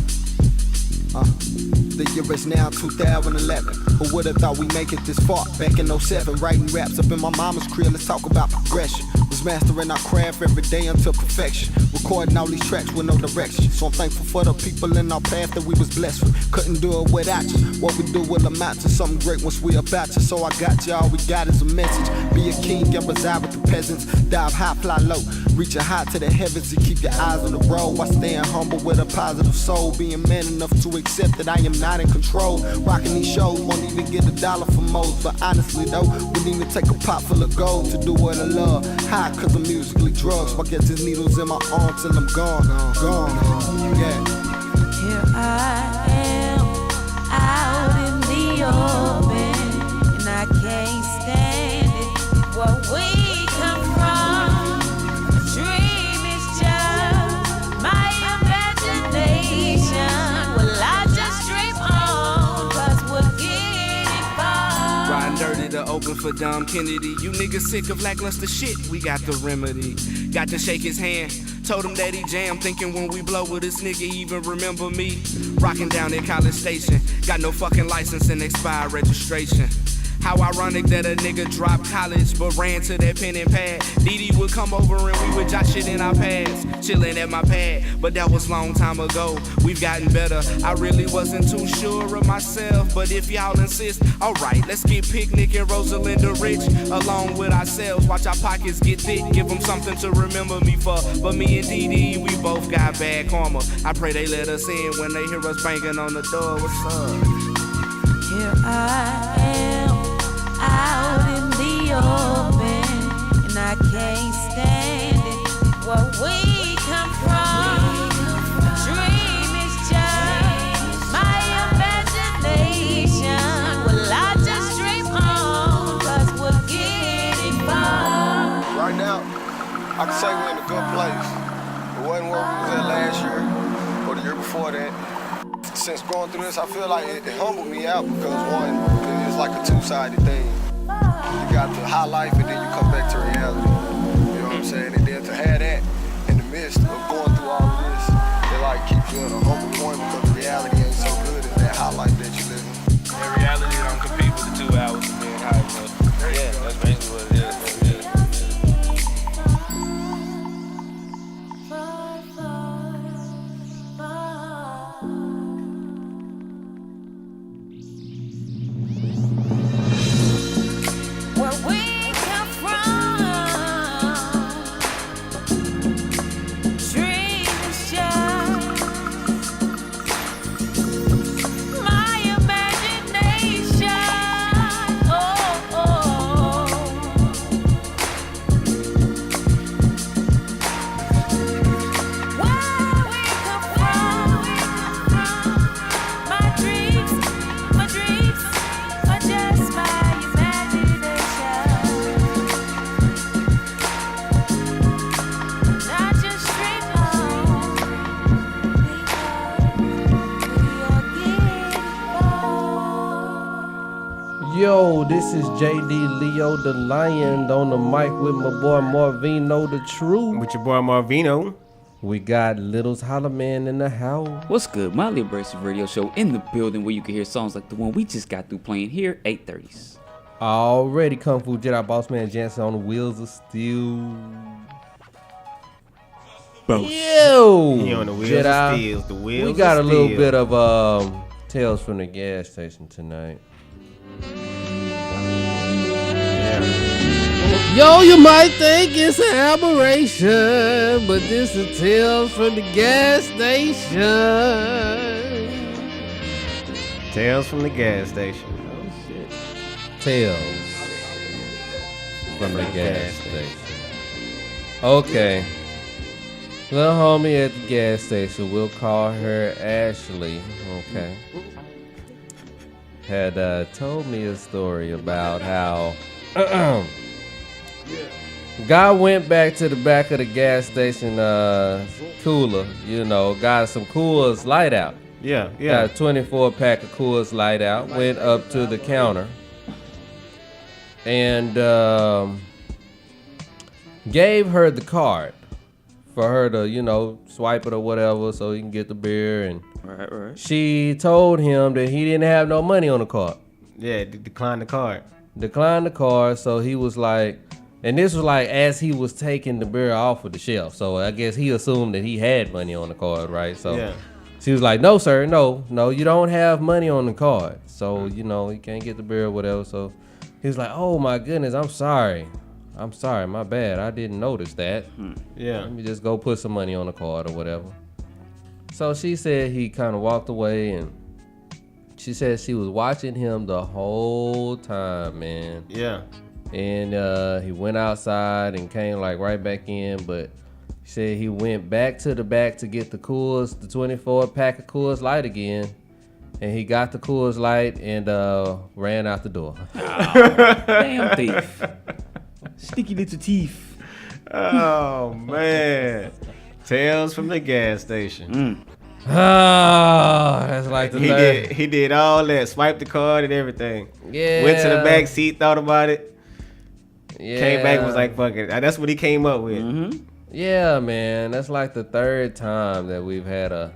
The year is now 2011. Who would've thought we make it this far? Back in 07, writing raps up in my mama's crib. Let's talk about progression. Was mastering our craft every day until perfection. Recording all these tracks with no direction. So I'm thankful for the people in our path that we was blessed with. Couldn't do it without you. What we do will amount to something great once we about you. So I got you, all we got is a message. Be a king and reside with the peasants. Dive high, fly low. Reaching high to the heavens and keep your eyes on the road. While staying humble with a positive soul. Being man enough to accept that I am not in control. Rocking these shows, won't even get $1 for most. But honestly though, wouldn't even take a pot full of gold to do what I love. High cause I'm musically drugs. Why get these needles in my arm till I'm gone. Yeah. Here I wasn't for Dom Kennedy. You niggas sick of lackluster shit, we got the remedy. Got to shake his hand, told him that he jammed. Thinking when we blow, will this nigga even remember me? Rocking down at College Station, got no fucking license and expired registration. How ironic that a nigga dropped college but ran to that pen and pad. Didi would come over and we would jot shit in our pads, chillin' at my pad, but that was long time ago. We've gotten better. I really wasn't too sure of myself, but if y'all insist, alright, let's get Picnic and Rosalinda rich along with ourselves. Watch our pockets get thick, give them something to remember me for. But me and Didi, we both got bad karma. I pray they let us in when they hear us banging on the door. What's up? Here I am, out in the open, and I can't stand it. Where we come from, a dream is just my imagination. Well, I just dream on, 'cause we're getting far. Right now, I can say we're in a good place. It wasn't where we was at last year or the year before that. Since going through this, I feel like it humbled me out because one, it's like a two-sided thing. You got the high life and then you come back to reality. You know what I'm saying? And then to have that in the midst of going through all of this, it like keeps you in a humble point because the reality ain't so good as that high life that you live in. In reality, don't compete with the 2 hours of being high. So, yeah, that's basically what it is. Yo, this is JD Leo the Lion on the mic with my boy Marvino the True. With your boy Marvino. We got Little's Holla Man in the house. What's good? Mildly Abrasive Radio Show in the building where you can hear songs like the one we just got through playing here, 830s. Already Kung Fu Jedi Boss Man Jansen on the wheels of steel. Yo, He on the wheels Jedi. of steel. The wheels We got of a little steel. bit of Tales from the Gas Station tonight. Yo, you might think it's an aberration, but this is Tales from the Gas Station. Tales from the gas station. Oh shit. Tales from the gas station. Okay. Little homie at the gas station, we'll call her Ashley. Okay. Had told me a story about how guy went back to the back of the gas station cooler, you know, got some Coors Light out. Yeah. Got a 24 pack of Coors Light out, went up to the counter and gave her the card for her to, you know, swipe it or whatever so he can get the beer. And Right. she told him that he didn't have no money on the card. Yeah, decline the card. Declined the card, so he was like, and this was like as he was taking the beer off of the shelf. So I guess he assumed that he had money on the card, right? So Yeah. she was like, "No, sir, no, you don't have money on the card. So, you know, you can't get the beer or whatever." So he was like, "Oh my goodness, I'm sorry, my bad. I didn't notice that. Yeah. Let me just go put some money on the card or whatever." So she said he kind of walked away, and she said she was watching him the whole time, man. Yeah. And he went outside and came like right back in, but he said he went back to the back to get the Coors, the 24 pack of Coors Light again. And he got the Coors Light and ran out the door. Damn thief. Sticky little teeth. Oh man. Tales from the gas station. Oh, that's like the third. He did all that. Swiped the card and everything. Yeah. Went to the back seat, thought about it. Yeah. Came back and was like, fuck it. That's what he came up with. Mm-hmm. Yeah, man. That's like the third time that we've had a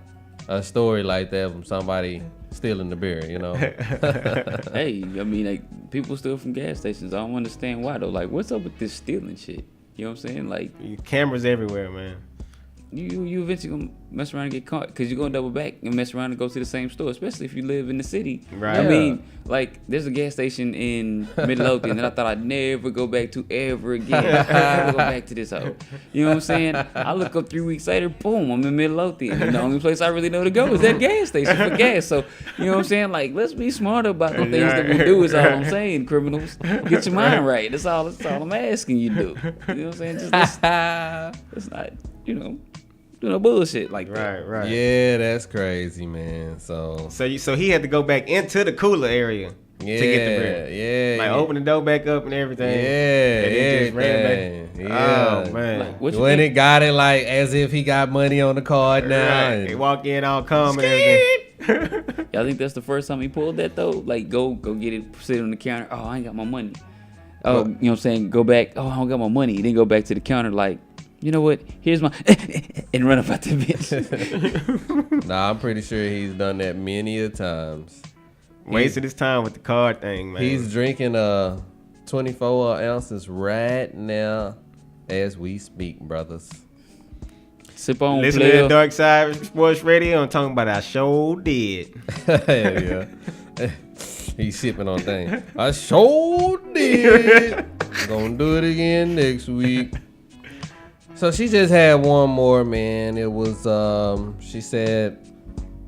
story like that from somebody stealing the beer, you know? Hey, I mean, like, people steal from gas stations. I don't understand why, though. Like, what's up with this stealing shit? You know what I'm saying? Like, cameras everywhere, man. You eventually gonna mess around and get caught because you're gonna double back and mess around and go to the same store, especially if you live in the city. Right. I mean, like, there's a gas station in Midlothian that I thought I'd never go back to ever again. I'll never go back to this hoe. You know what I'm saying? I look up 3 weeks later, boom, I'm in Midlothian. And the only place I really know to go is that gas station for gas. So, you know what I'm saying? Like, let's be smarter about the things that we do is all I'm saying, criminals. Get your mind right. That's all I'm asking you to do. You know what I'm saying? Just let's not, you know, do no bullshit like that. Right. Yeah, that's crazy, man. So he had to go back into the cooler area to get the beer. Yeah. Like open the door back up and everything. Yeah, and he just ran back. Yeah. Oh man. Like, what you When think? it got it like as if he got money on the card now. Right. and- He walk in all calm and everything. Y'all think that's the first time he pulled that though? Like go get it, sit on the counter. Oh, I ain't got my money. Oh, you know what I'm saying? Go back. Oh, I don't got my money. Then go back to the counter like, you know what? Here's my and run up out the bitch. Nah, I'm pretty sure he's done that many a times. Wasted his time with the card thing, man. He's drinking 24 ounces right now as we speak, brothers. Sip on, listening player. to DarkSide Sports Radio and talking about I sure did. Hell yeah. He's sipping on things. I sure did. Gonna do it again next week. So she just had one more, man. It was she said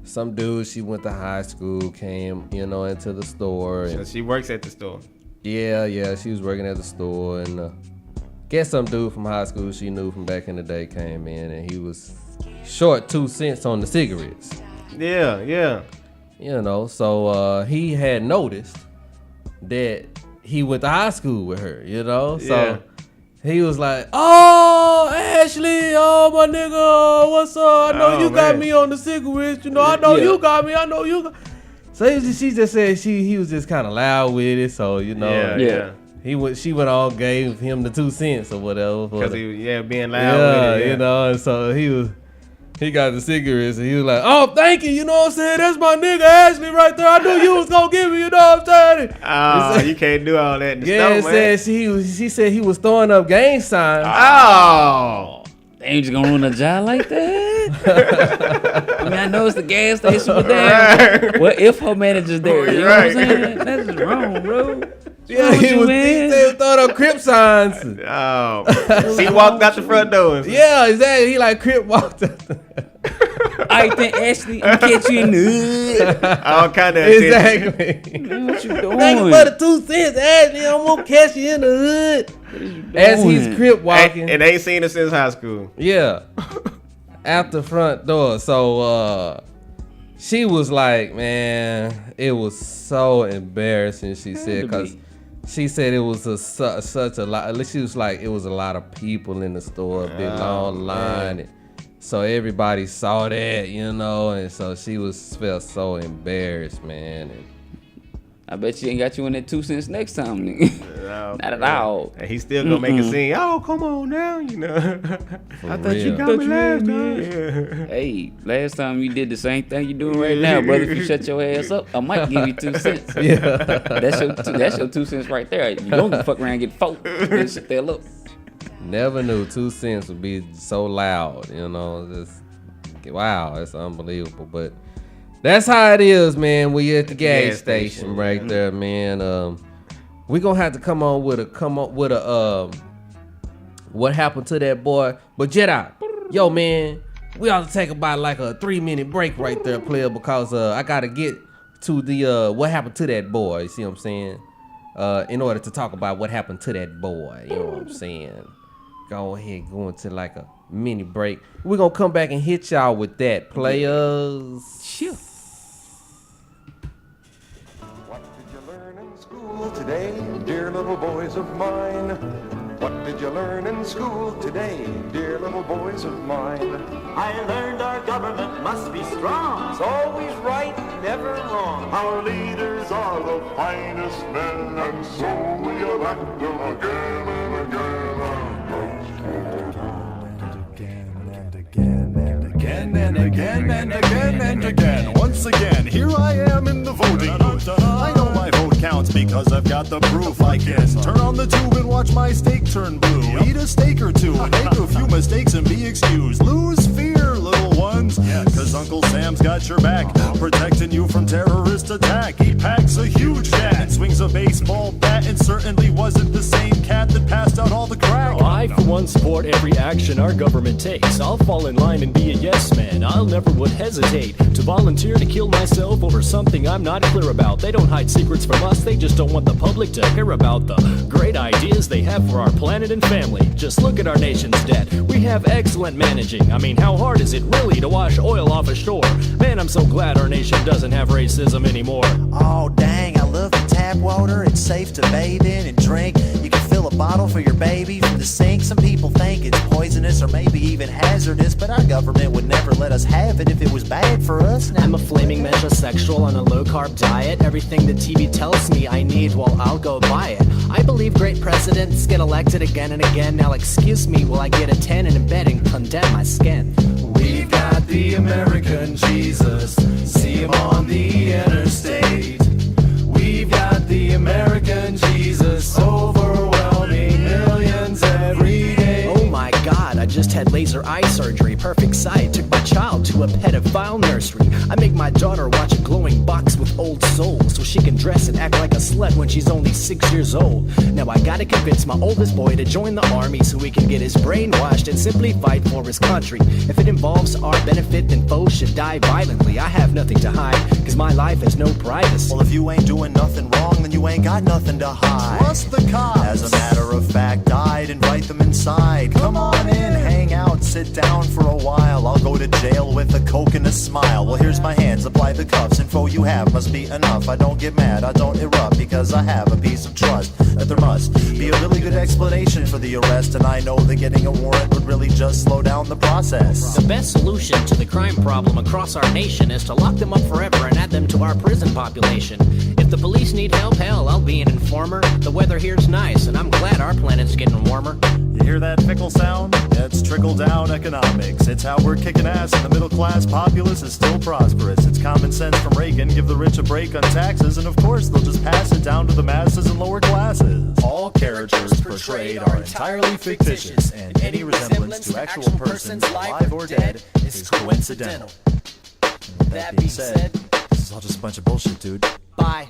some dude she went to high school came, into the store. So And she works at the store. yeah, she was working at the store, and guess some dude from high school she knew from back in the day came in, and he was short 2 cents on the cigarettes. Yeah. So he had noticed that he went to high school with her, so he was like, "Oh, Ashley, oh my nigga, what's up? I know you got me on the cigarettes, I know you got me, I know you got." So she just said he was just kind of loud with it, so Yeah. She went on, gave him the 2 cents or whatever. Because he was being loud with it. And so he got the cigarettes and he was like, "Oh, thank you, you know what I'm saying? That's my nigga Ashley right there. I knew you was gonna give me, you know what I'm saying?" Oh, you can't do all that in the Yeah, store, man. she said he was throwing up gang signs. Oh. They ain't just gonna run a job like that. I mean, I know it's the gas station, but damn, what if her manager's there? You know what I'm saying? That's just wrong, bro. Yeah, he was throwing up crip signs. Oh. She walked out the front door. Yeah, exactly. He like crip walked out. I think Ashley, I'm catch you in the hood. All kind of Exactly. Man, what you doing? Thank you for the 2 cents, Ashley. I'm gonna catch you in the hood. As he's crip walking. And ain't seen her since high school. Yeah. Out the front door. So she was like, man, it was so embarrassing, she said, because she said it was such a lot. At least she was like, it was a lot of people in the store, a big long line. And so everybody saw that, and so she felt so embarrassed, man. And I bet she ain't got you in that 2 cents next time, nigga. No, Not at all. And he's still gonna make a scene. Oh, come on now, I thought you real. got me last time. Hey, last time you did the same thing you doing right now, brother. If you shut your ass up, I might give you 2 cents. Yeah. That's your 2 cents right there. You don't fuck around and get 4. Then shut the hell up. Never knew 2 cents would be so loud, just wow, that's unbelievable. But that's how it is, man. We at the gas station right there, man. We gonna have to come up with a what happened to that boy. But Jedi, yo man, we ought to take about like a 3-minute break right there, player, because I gotta get to the what happened to that boy. You see what I'm saying? In order to talk about what happened to that boy, you know what I'm saying? Go ahead, go into like a mini break. We're gonna come back and hit y'all with that, players. Sure. What did you learn in school today, dear little boys of mine? What did you learn in school today, dear little boys of mine? I learned our God government must be strong. It's always right, never wrong. Our leaders are the finest men, and so we elect them again and again. And again. Once again, here I am in the voting booth. I know my vote counts because I've got the proof. I can turn on the tube and watch my steak turn blue. Eat a steak or two, make a few mistakes and be excused. Lose fear, little ones, cause Uncle Sam's got your back, protecting you from terrorist attack. He packs a huge cat, swings a baseball bat, and certainly wasn't the same cat that passed out all the crack. I, for one, support every action our government takes. I'll fall in line and be a yes man. I'll never would hesitate to volunteer to kill myself over something I'm not clear about. They don't hide secrets from us, they just don't want the public to hear about the great ideas they have for our planet and family. Just look at our nation's debt. We have excellent managing. I mean, how hard is it really to wash oil off a shore? Man, I'm so glad our nation doesn't have racism anymore. Oh, dang, I love the tap water. It's safe to bathe in and drink. You can fill a bottle for your baby from the sink. Some people think it's poisonous or maybe even hazardous, but our government would never let us have it if it was bad for us. I'm a flaming metrosexual on a low-carb diet. Everything the TV tells me I need, well, I'll go buy it. I believe great presidents get elected again and again. Now excuse me, will I get a 10 in bed and condemn my skin? We've got the American Jesus, see him on the interstate. We've got the American Jesus, overwhelming millions every day. Oh my God, I just had laser eye surgery, perfect sight. Took my child to a pedophile nursery. I make my daughter watch a glowing box with old souls so she can dress and act like a slut when she's only 6 years old. Now I gotta convince my oldest boy to join the army so he can get his brain washed and simply fight for his country. If it involves our benefit, then foes should die violently. I have nothing to hide, cause my life has no privacy. Well, if you ain't doing nothing wrong, then you ain't got nothing to hide. Trust the cops. As a matter of fact, I'd invite them inside. Come on in, hang out, sit down for a while. I'll go to jail with a Coke and a smile. Well, here's my hands, apply the cuffs. Info you have must be enough. I don't get mad, I don't erupt, because I have a piece of trust that there must be a really good explanation for the arrest. And I know that getting a warrant would really just slow down the process. The best solution to the crime problem across our nation is to lock them up forever and add them to our prison population. If the police need help, hell, I'll be an informer. The weather here's nice, and I'm glad our planet's getting warmer. You hear that fickle sound? It's trickle-down economics. It's how we're kicking ass, and the middle-class populace is still prosperous. It's common sense from Reagan, give the rich a break on taxes, and of course they'll just pass it down to the masses and lower classes. All characters portrayed are entirely fictitious, and any resemblance to actual persons, alive or dead, is coincidental. And that being said, this is all just a bunch of bullshit, dude. Bye.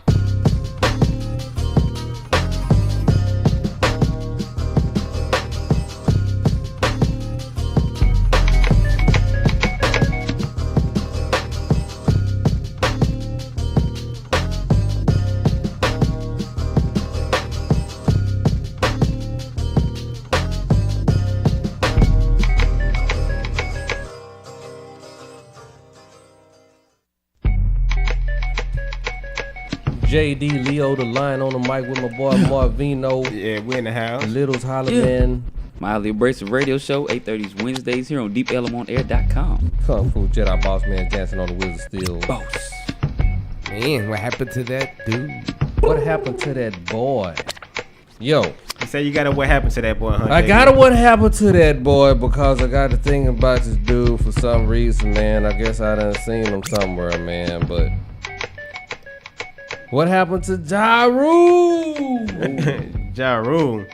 JD Leo, the line on the mic with my boy Marvino. Yeah, we in the house. Little's Holloman. Mildly Abrasive Radio Show, 8:30s Wednesdays here on DeepElementAir.com. Kung Fu Jedi Boss Man dancing on the wheels of steel. Boss. Man, what happened to that dude? What happened to that boy? Yo. You say you got a what happened to that boy, huh? I got a what happened to that boy because I got to thinking about this dude for some reason, man. I guess I done seen him somewhere, man, but... What happened to Ja Rule? Ja Rule.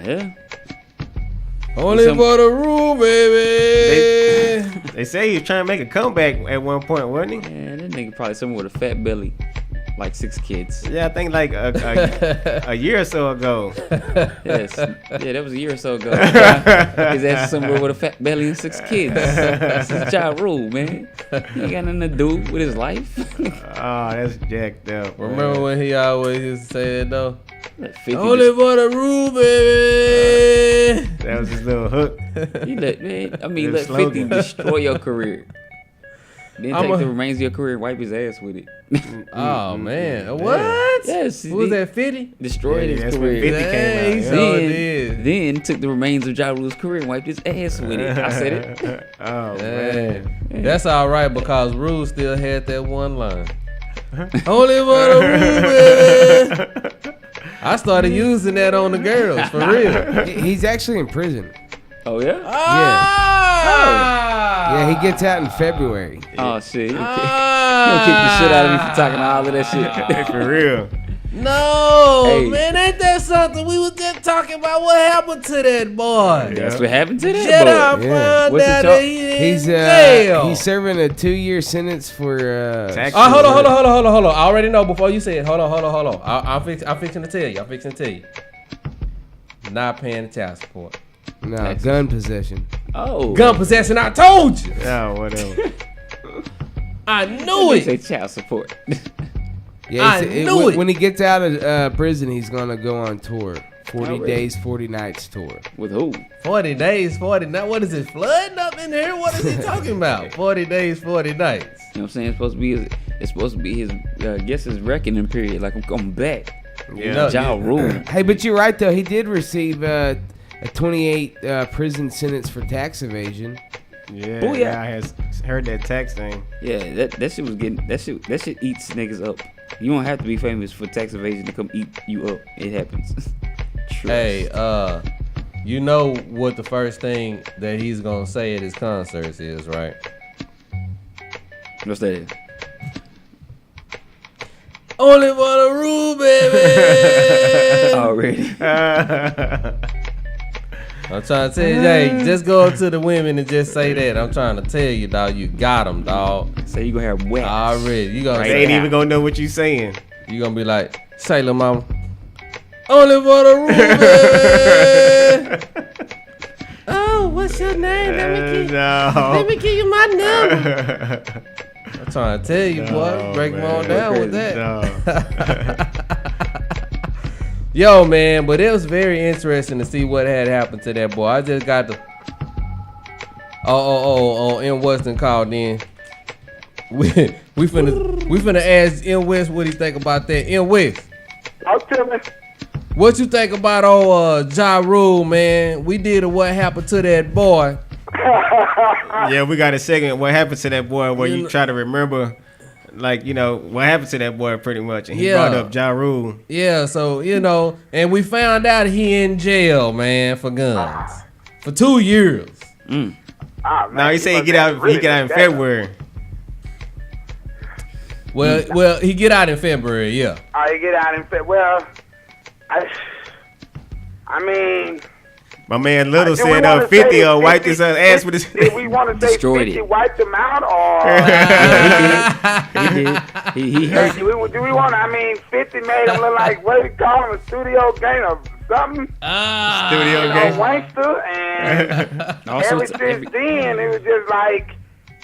Yeah. Only for the rule, baby. They say he was trying to make a comeback at one point, wasn't he? Yeah, that nigga probably someone with a fat belly. Like 6 kids. Yeah, I think like a year or so ago. Yes. Yeah, that was a year or so ago. His ass is somewhere with a fat belly and 6 kids. This is Ja Rule, man. He ain't got nothing to do with his life. Oh, that's jacked up. Remember man. when he always used to say that, though? Only for the rule, baby. That was his little hook. Let 50 slogan. destroy your career. Then take the remains of your career and wipe his ass with it. Oh man, what? Yes. Who was that? 50? Destroyed his that's career. when 50 came out. Then took the remains of Ja Rule's career and wiped his ass with it. I said it. Oh man. That's all right because Rule still had that one line. Only for the Rule, baby. I started using that on the girls for real. He's actually in prison. Oh yeah. Yeah, he gets out in February. Oh shit. He'll kick the shit out of me for talking all of that shit. For real. No, Hey. man, ain't that something? We was just talking about what happened to that boy. That's what happened to that Jedi boy. found What's the out talk? that he in He's jail. he's serving a 2-year sentence for Hold on. I already know before you say it. Hold on. I'm fixing to tell you. Not paying the child support. no gun possession. Oh. Gun possession, I told you. Oh, whatever. I knew They it. say child support. Yeah, I knew it. When he gets out of prison, he's gonna go on tour. 40 Oh, really? days, 40 nights tour. With who? 40 days, 40 nights. What is it, flooding up in here? What is he talking about? 40 days, 40 nights. You know what I'm saying? It's supposed to be his I guess his reckoning period. Like I'm coming back. Yeah. Ja Rule. Hey, but you're right though. He did receive a 28 prison sentence for tax evasion. Yeah, Booyah. yeah, I has heard that tax thing. Yeah, that shit was getting that shit eats niggas up. You don't have to be famous for tax evasion to come eat you up. It happens. Trust. Hey, you know what the first thing that he's gonna say at his concerts is, right? What's that? Only for the rule, baby. Already. I'm trying to tell you, hey, just go up to the women and just say that. I'm trying to tell you, dog, you got them, dog. So you gonna have wet. Already. You gonna They ain't even gonna know what you saying. You gonna be like, say, lil' mama, only for the rule, baby. Oh, what's your name? Let me give you my number. I'm trying to tell you, boy. Break them on down with that. Yo, man, but it was very interesting to see what had happened to that boy. I just got the M. Weston called in. We finna ask M. West what he think about that. M. West, I'll tell me. what you think about old Ja Rule, man? We did a what happened to that boy. Yeah, we got a segment. What happened to that boy? Where you try to remember, like, you know, what happened to that boy pretty much. And he brought up Ja Rule. Yeah, so, you know, and we found out he in jail, man, for guns. For 2 years. No, he said he get out in February. Well, he get out in February, yeah. I get out in February. Well, I mean, My man Little do we said wanna 50 say wiped his ass with his. did we want to say Destroyed 50 it. wiped him out, or He did. He hurt. do we want to? I mean, 50 made him look like, what do you call him, a studio gang or something? Studio You know, gang. wankster, and Also, ever since then, it was just like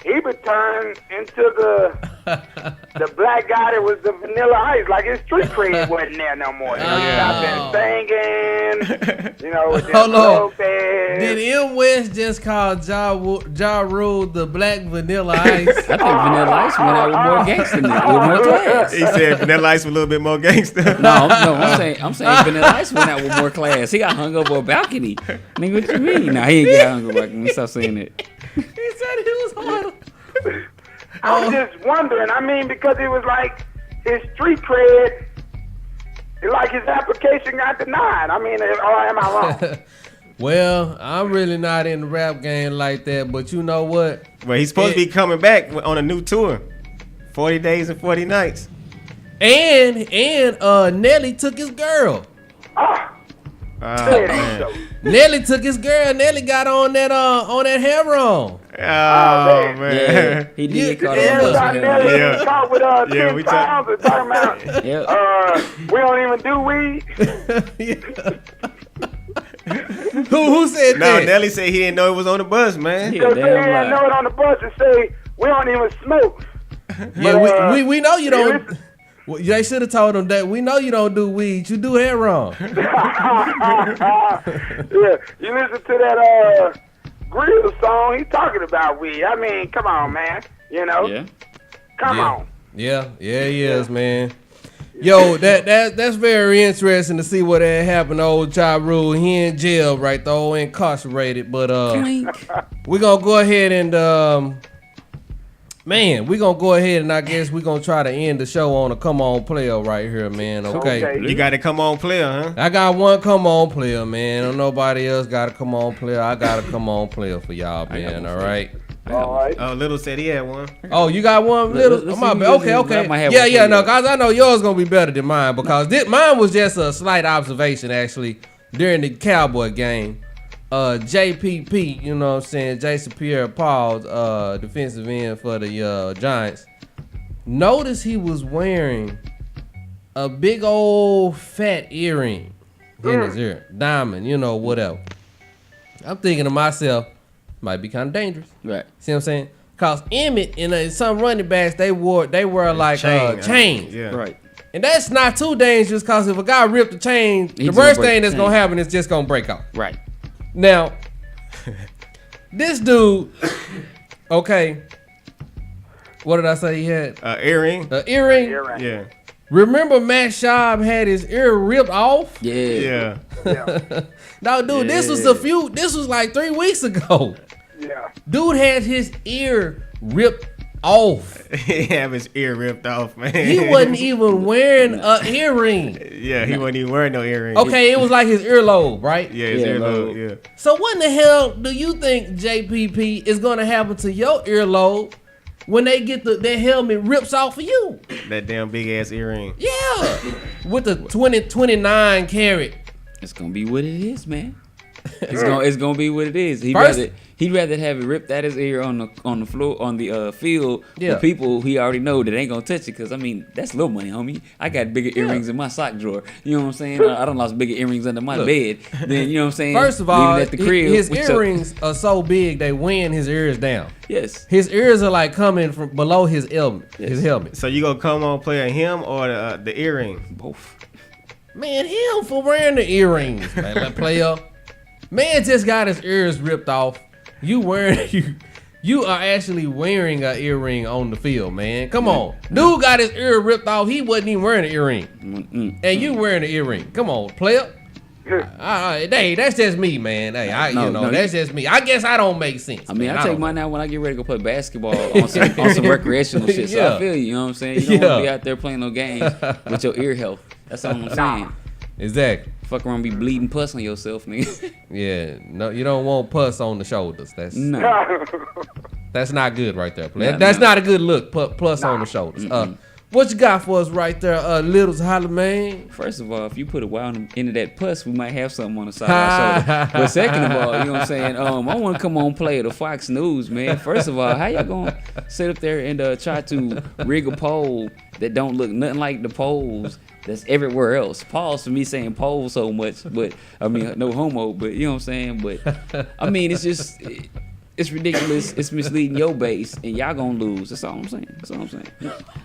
he would turn into the black guy that was the Vanilla Ice. Like his street cred wasn't there no more. You know, he stopped been singing. You know, with Hold on. Lopez. Did M. West just call Ja Rule the black Vanilla Ice? I think Vanilla Ice went out with more gangster than with more class. He said Vanilla Ice was a little bit more gangster. No, I'm saying Vanilla Ice went out with more class. He got hung over a balcony. Nigga, what you mean? Nah, he ain't get hung over a balcony. Stop saying that. He said he was hard. I was just wondering. I mean, because it was like his street cred, like his application got denied. I mean, or am I wrong? Well, I'm really not in the rap game like that, but you know what? Well, he's supposed to be coming back on a new tour. 40 days and 40 nights. And Nelly took his girl. Man. Nelly took his girl. Nelly got on that heron. Oh, man. Yeah, he did caught Yeah, on Nelly Yeah. caught with Yeah, 10 we pounds and talking about, we don't even do weed. Who said No, that? Nelly said he didn't know it was on the bus, man. Yeah, So they damn didn't right. know it on the bus and say, we don't even smoke. Yeah, we know you don't. listen- Well, they should have told him that. We know you don't do weed. You do heron. Yeah, you listen to that Grill song, he talking about weed. I mean, come on, man. You know? Yeah. Come on. Yeah, he is, man. Yo, that's very interesting to see what had happened to old Ja Rule. He in jail right though, incarcerated. But we're gonna go ahead and I guess we're gonna try to end the show on a come on player right here, man. Okay. You got a come on player, huh? I got one come on player, man. Don't nobody else got a come on player. I got a come on player for y'all, man. All right. All right. Oh, Little said he had one. Oh, you got one, Little? Okay. Yeah, no, cause I know yours gonna be better than mine because mine was just a slight observation actually during the Cowboy game. JPP, you know what I'm saying, Jason Pierre-Paul, defensive end for the Giants. Notice he was wearing a big old fat earring in his ear, diamond, you know, whatever. I'm thinking to myself, might be kind of dangerous. Right. See what I'm saying? Cause Emmett and some running backs they wore like chains. Yeah. Right. And that's not too dangerous cause if a guy ripped the chain, the worst thing that's gonna happen is just gonna break off. Right. Now, this dude, okay, what did I say he had? Earring. An earring? Yeah. Remember Matt Schaub had his ear ripped off? Yeah. No, dude, this was like 3 weeks ago. Yeah. Dude had his ear ripped off. He have his ear ripped off, man. He wasn't even wearing an earring. Yeah, he wasn't even wearing no earring. Okay, it was like his earlobe, right? Yeah, his earlobe, yeah. So what in the hell do you think, JPP, is going to happen to your earlobe when they get their helmet rips off of you? That damn big ass earring. Yeah. With the 29 carat. It's gonna be what it is, man. It's gonna be what it is. He'd rather have it ripped out his ear on the floor on the field with people he already know that ain't gonna touch it. Cause I mean that's little money, homie. I got bigger earrings in my sock drawer. You know what I'm saying? I done lost bigger earrings under my bed. Then you know what I'm saying. First of all, at the crib, his earrings are so big they weighing his ears down. Yes. His ears are like coming from below his helmet. Yes. His helmet. So you gonna come on player him or the earring? Both. Man, him for wearing the earrings, man. That player. Man just got his ears ripped off. You are actually wearing an earring on the field, man. Come on. Dude got his ear ripped off. He wasn't even wearing an earring. And you wearing an earring. Come on, player. Hey, that's just me, man. Hey, that's just me. I guess I don't make sense. I mean, man. I take mine out when I get ready to go play basketball on some recreational shit. So I feel you know what I'm saying? You don't want to be out there playing no games with your ear health. That's all I'm saying. Exactly. Fuck around, be bleeding pus on yourself, nigga. Yeah, no, you don't want pus on the shoulders. That's not good right there. That's not a good look. Plus on the shoulders. What you got for us right there, Littles Holla, man? First of all, if you put a while into that pus, we might have something on the side of our shoulder. But second of all, you know what I'm saying? I want to come on play the Fox News, man. First of all, how y'all gonna sit up there and try to rig a poll that don't look nothing like the polls that's everywhere else? Pause for me saying poll so much, but I mean no homo, but you know what I'm saying? But I mean it's just it's ridiculous. It's misleading your base, and y'all gonna lose. That's all I'm saying.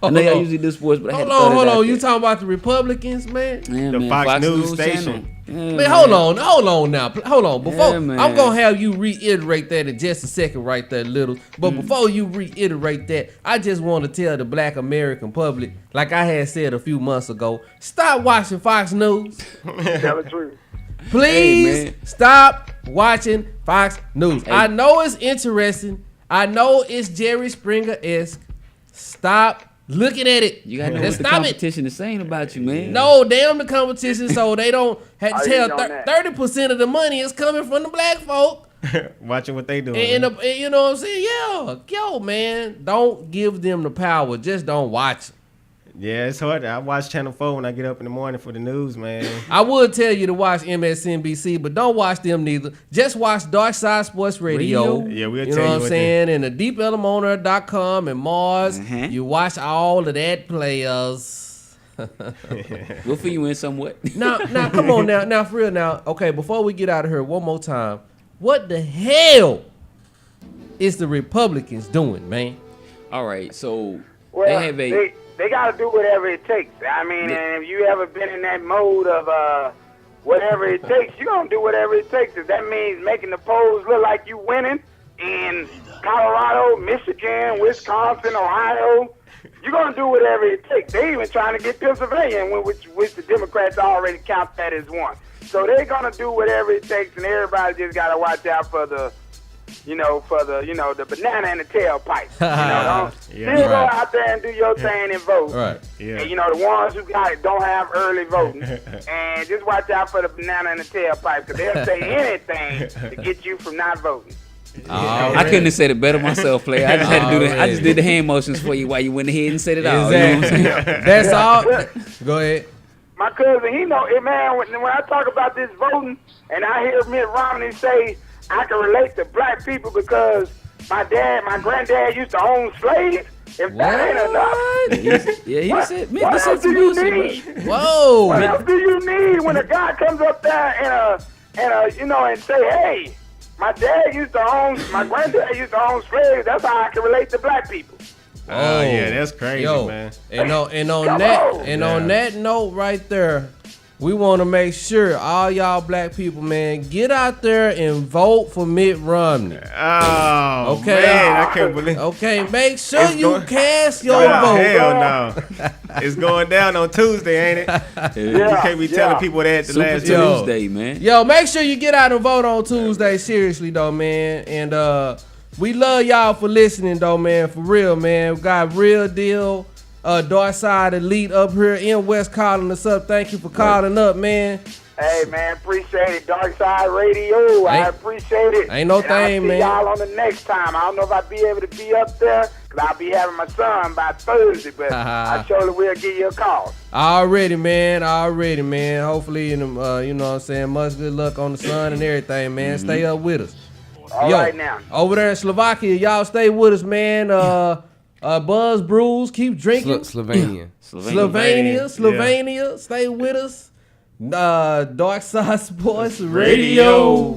I know y'all usually do sports, but I had to throw hold that out on. You there. talking about the Republicans, man? Yeah, The man, Fox News station. channel. Yeah, Man, hold on now. Hold on. Before man. I'm gonna have you reiterate that in just a second, right there, Little. But before you reiterate that, I just want to tell the Black American public, like I had said a few months ago, stop watching Fox News. Tell the truth. Please Hey, stop watching Fox News. Hey. I know it's interesting. I know it's Jerry Springer-esque. Stop looking at it. You gotta know Just what the stop it. competition is saying about you, man. No, damn the competition, so they don't have I to tell ain't on that. 30% of the money is coming from the black folk. Watching what they doing. And you know what I'm saying? Yeah, yo, man, don't give them the power. Just don't watch. Yeah, it's hard. I watch Channel 4 when I get up in the morning for the news, man. I would tell you to watch MSNBC, but don't watch them neither. Just watch DarkSide Sports Radio. Yeah, we'll You tell know you what I'm what saying? And the DeepElemonter.com and Mars. You watch all of that, players. We'll fill you in somewhat. Now, come on now, for real now. Okay, before we get out of here, one more time. What the hell is the Republicans doing, man? All right, so Well, they have a they got to do whatever it takes. I mean, and if you ever been in that mode of whatever it takes, you're going to do whatever it takes. If that means making the polls look like you winning and Colorado, Michigan, Wisconsin, Ohio. You're gonna do whatever it takes. They even trying to get Pennsylvania, which the Democrats already count that as one. So they're gonna do whatever it takes, and everybody just gotta watch out for the banana in the tailpipe. Still go out there and do your thing and vote. Right. Yeah. And the ones who got it don't have early voting, and just watch out for the banana in the tailpipe, because they'll say anything to get you from not voting. I couldn't have said it better myself, player. I just had to do that. I just did the hand motions for you while you went ahead and said it all. Exactly. You know what I'm saying? That's all. Go ahead. My cousin, he know it, man. When I talk about this voting, and I hear Mitt Romney say I can relate to black people because my granddad used to own slaves. If that ain't enough, he said, Mitt, what else do you need? Whoa. What else do you need when a guy comes up there and say, hey, my granddad used to own slaves. That's how I can relate to black people. Oh yeah, that's crazy, man. And on that note right there, we want to make sure all y'all black people, man, get out there and vote for Mitt Romney. Oh, okay, man, I can't believe. Okay, make sure you cast your vote. Hell no, it's going down on Tuesday, ain't it? You can't be telling people that the last Tuesday, man. Yo, make sure you get out and vote on Tuesday. Seriously though, man, and we love y'all for listening though, man. For real, man. We got Real Deal. DarkSide Elite up here in West calling us up. Thank you for calling up, man. Hey, man, appreciate it. DarkSide Radio, I appreciate it. Ain't no and thing, man. I'll see y'all on the next time. I don't know if I'll be able to be up there, because I'll be having my son by Thursday, but I surely will give you a call. Already, man. Hopefully, you know what I'm saying, much good luck on the sun and everything, man. Stay up with us. All right now. Over there in Slovakia, y'all stay with us, man. Buzz Brews, keep drinking. Slovenia. Stay with us. DarkSide Sports Radio.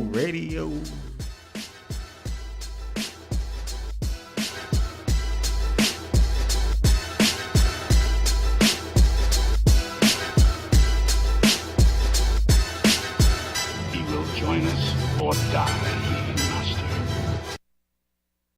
He will join us or die.